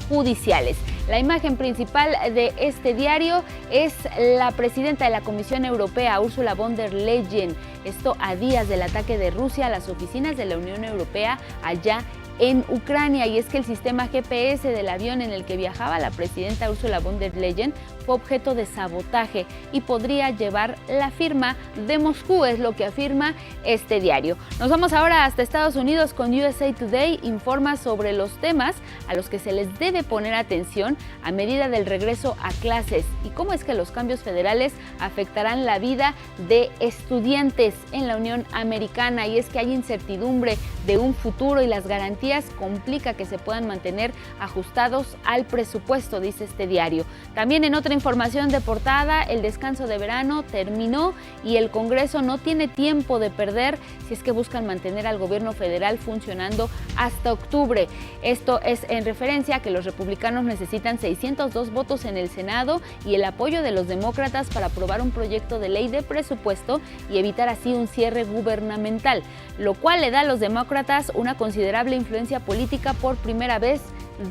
judiciales. La imagen principal de este diario es la presidenta de la Comisión Europea, Ursula von der Leyen. Esto a días del ataque de Rusia a las oficinas de la Unión Europea allá en Ucrania, y es que el sistema GPS del avión en el que viajaba la presidenta Ursula von der Leyen fue objeto de sabotaje y podría llevar la firma de Moscú, es lo que afirma este diario. Nos vamos ahora hasta Estados Unidos con USA Today, informa sobre los temas a los que se les debe poner atención a medida del regreso a clases y cómo es que los cambios federales afectarán la vida de estudiantes en la Unión Americana, y es que hay incertidumbre de un futuro y las garantías complica que se puedan mantener ajustados al presupuesto, dice este diario. También en otra información de portada, el descanso de verano terminó y el Congreso no tiene tiempo de perder si es que buscan mantener al gobierno federal funcionando hasta octubre. Esto es en referencia a que los republicanos necesitan 602 votos en el Senado y el apoyo de los demócratas para aprobar un proyecto de ley de presupuesto y evitar así un cierre gubernamental, lo cual le da a los demócratas una considerable influencia política por primera vez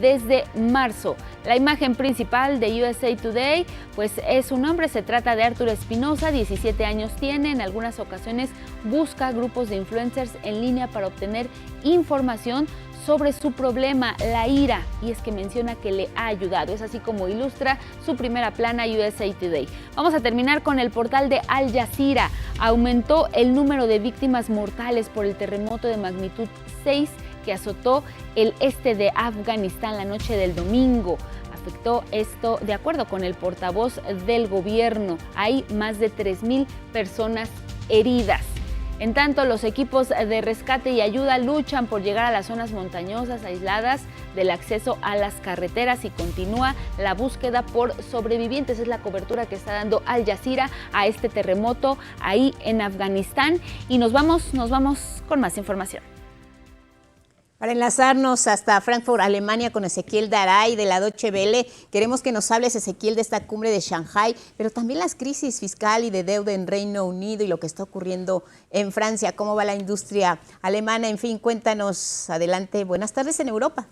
desde marzo. La imagen principal de USA Today pues es su nombre, se trata de Arturo Espinosa, 17 años tiene, en algunas ocasiones busca grupos de influencers en línea para obtener información sobre su problema, la ira, y es que menciona que le ha ayudado. Es así como ilustra su primera plana USA Today. Vamos a terminar con el portal de Al Jazeera. Aumentó el número de víctimas mortales por el terremoto de magnitud 6 que azotó el este de Afganistán la noche del domingo. Afectó esto, de acuerdo con el portavoz del gobierno, hay más de 3,000 personas heridas. En tanto, los equipos de rescate y ayuda luchan por llegar a las zonas montañosas aisladas del acceso a las carreteras y continúa la búsqueda por sobrevivientes. Es la cobertura que está dando Al Jazeera a este terremoto ahí en Afganistán. Y nos vamos con más información. Para enlazarnos hasta Frankfurt, Alemania, con Ezequiel Daray de la Deutsche Welle, queremos que nos hables, Ezequiel, de esta cumbre de Shanghái, pero también las crisis fiscal y de deuda en Reino Unido y lo que está ocurriendo en Francia, cómo va la industria alemana, en fin, cuéntanos, adelante. Buenas tardes en Europa.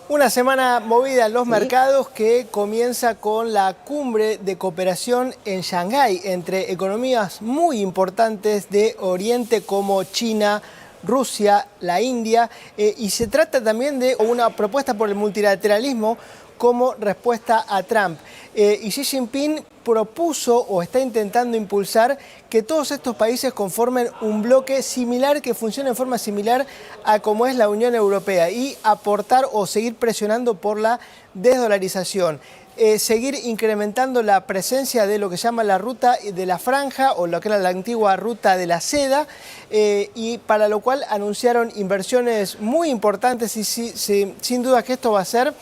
Una semana movida en los mercados que comienza con la cumbre de cooperación en Shanghái entre economías muy importantes de Oriente como China, Rusia, la India, y se trata también de una propuesta por el multilateralismo como respuesta a Trump. Y Xi Jinping propuso o está intentando impulsar que todos estos países conformen un bloque similar que funcione en forma similar a como es la Unión Europea y aportar o seguir presionando por la desdolarización. Seguir incrementando la presencia de lo que se llama la ruta de la franja o lo que era la antigua ruta de la seda, y para lo cual anunciaron inversiones muy importantes y sin duda que esto va a ser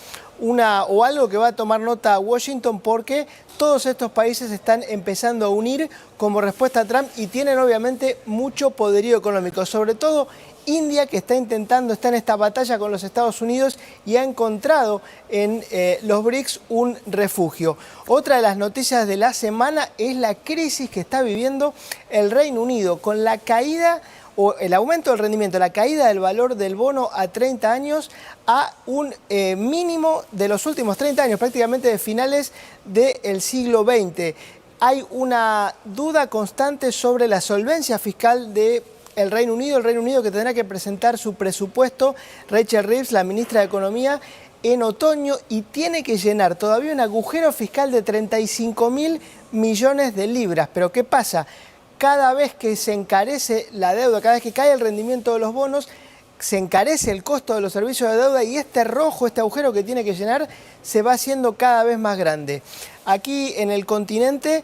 algo que va a tomar nota a Washington, porque todos estos países están empezando a unir como respuesta a Trump y tienen obviamente mucho poderío económico, sobre todo India, que está en esta batalla con los Estados Unidos y ha encontrado en los BRICS un refugio. Otra de las noticias de la semana es la crisis que está viviendo el Reino Unido con la caída o el aumento del rendimiento, la caída del valor del bono a 30 años a un mínimo de los últimos 30 años, prácticamente de finales del siglo XX. Hay una duda constante sobre la solvencia fiscal del Reino Unido que tendrá que presentar su presupuesto, Rachel Reeves, la ministra de Economía, en otoño, y tiene que llenar todavía un agujero fiscal de 35.000 millones de libras. Pero ¿qué pasa? Cada vez que se encarece la deuda, cada vez que cae el rendimiento de los bonos, se encarece el costo de los servicios de deuda y este agujero que tiene que llenar, se va haciendo cada vez más grande. Aquí en el continente,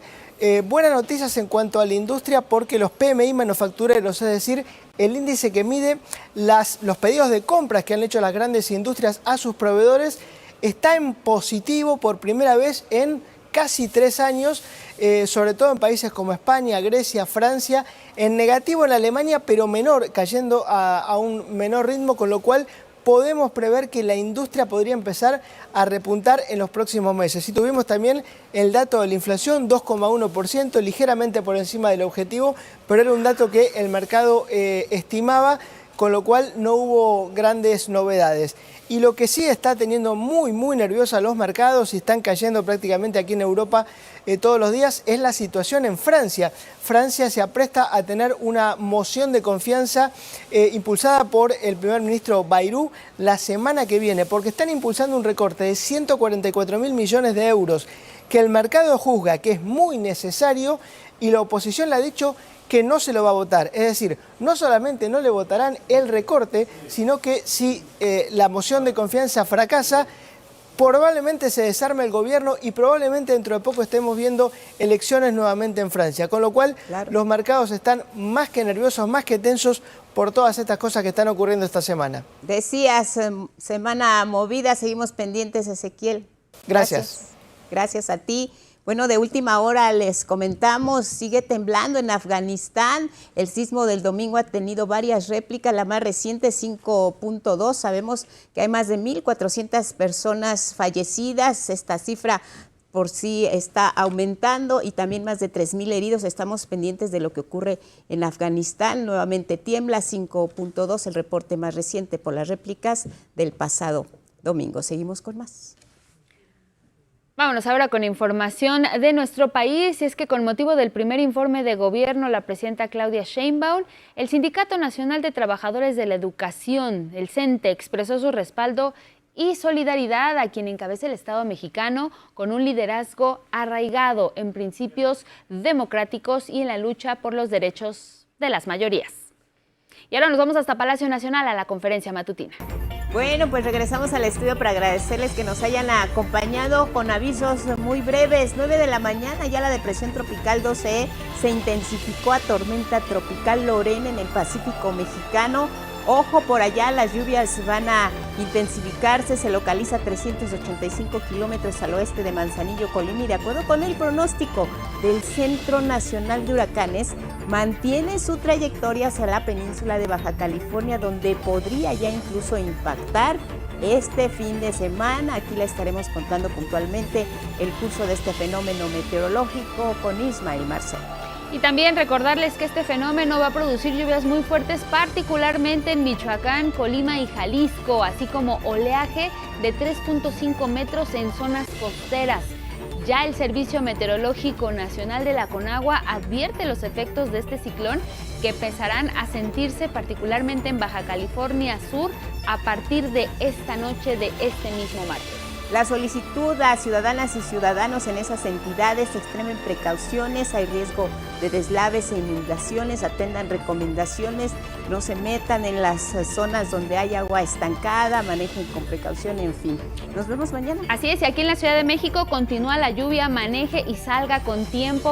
buenas noticias en cuanto a la industria, porque los PMI manufactureros, es decir, el índice que mide los pedidos de compras que han hecho las grandes industrias a sus proveedores, está en positivo por primera vez en casi 3 años, sobre todo en países como España, Grecia, Francia, en negativo en Alemania, pero menor, cayendo a un menor ritmo, con lo cual podemos prever que la industria podría empezar a repuntar en los próximos meses. Y tuvimos también el dato de la inflación, 2,1%, ligeramente por encima del objetivo, pero era un dato que el mercado estimaba, con lo cual no hubo grandes novedades. Y lo que sí está teniendo muy nerviosa los mercados y están cayendo prácticamente aquí en Europa todos los días es la situación en Francia. Francia se apresta a tener una moción de confianza impulsada por el primer ministro Bayrou la semana que viene, porque están impulsando un recorte de 144.000 millones de euros que el mercado juzga que es muy necesario y la oposición le ha dicho que no se lo va a votar. Es decir, no solamente no le votarán el recorte, sino que si la moción de confianza fracasa, probablemente se desarme el gobierno y probablemente dentro de poco estemos viendo elecciones nuevamente en Francia. Con lo cual, los mercados están más que nerviosos, más que tensos por todas estas cosas que están ocurriendo esta semana. Decías, semana movida, seguimos pendientes, Ezequiel. Gracias. Gracias a ti. Bueno, de última hora les comentamos, sigue temblando en Afganistán. El sismo del domingo ha tenido varias réplicas, la más reciente 5.2. Sabemos que hay más de 1.400 personas fallecidas. Esta cifra por sí está aumentando y también más de 3.000 heridos. Estamos pendientes de lo que ocurre en Afganistán. Nuevamente tiembla 5.2, el reporte más reciente por las réplicas del pasado domingo. Seguimos con más. Vámonos ahora con información de nuestro país, y es que con motivo del primer informe de gobierno, la presidenta Claudia Sheinbaum, el Sindicato Nacional de Trabajadores de la Educación, el CENTE, expresó su respaldo y solidaridad a quien encabeza el Estado mexicano con un liderazgo arraigado en principios democráticos y en la lucha por los derechos de las mayorías. Y ahora nos vamos hasta Palacio Nacional a la conferencia matutina. Bueno, pues regresamos al estudio para agradecerles que nos hayan acompañado con avisos muy breves. 9 de la mañana, ya la depresión tropical 12E se intensificó a tormenta tropical Lorena en el Pacífico mexicano. Ojo, por allá las lluvias van a intensificarse, se localiza a 385 kilómetros al oeste de Manzanillo, Colima, y de acuerdo con el pronóstico del Centro Nacional de Huracanes, mantiene su trayectoria hacia la península de Baja California, donde podría ya incluso impactar este fin de semana. Aquí le estaremos contando puntualmente el curso de este fenómeno meteorológico con Ismael Marcelo. Y también recordarles que este fenómeno va a producir lluvias muy fuertes, particularmente en Michoacán, Colima y Jalisco, así como oleaje de 3.5 metros en zonas costeras. Ya el Servicio Meteorológico Nacional de la Conagua advierte los efectos de este ciclón que empezarán a sentirse particularmente en Baja California Sur a partir de esta noche de este mismo martes. La solicitud a ciudadanas y ciudadanos en esas entidades: extremen precauciones, hay riesgo de deslaves e inundaciones, atendan recomendaciones, no se metan en las zonas donde hay agua estancada, manejen con precaución, en fin. Nos vemos mañana. Así es, y aquí en la Ciudad de México continúa la lluvia, maneje y salga con tiempo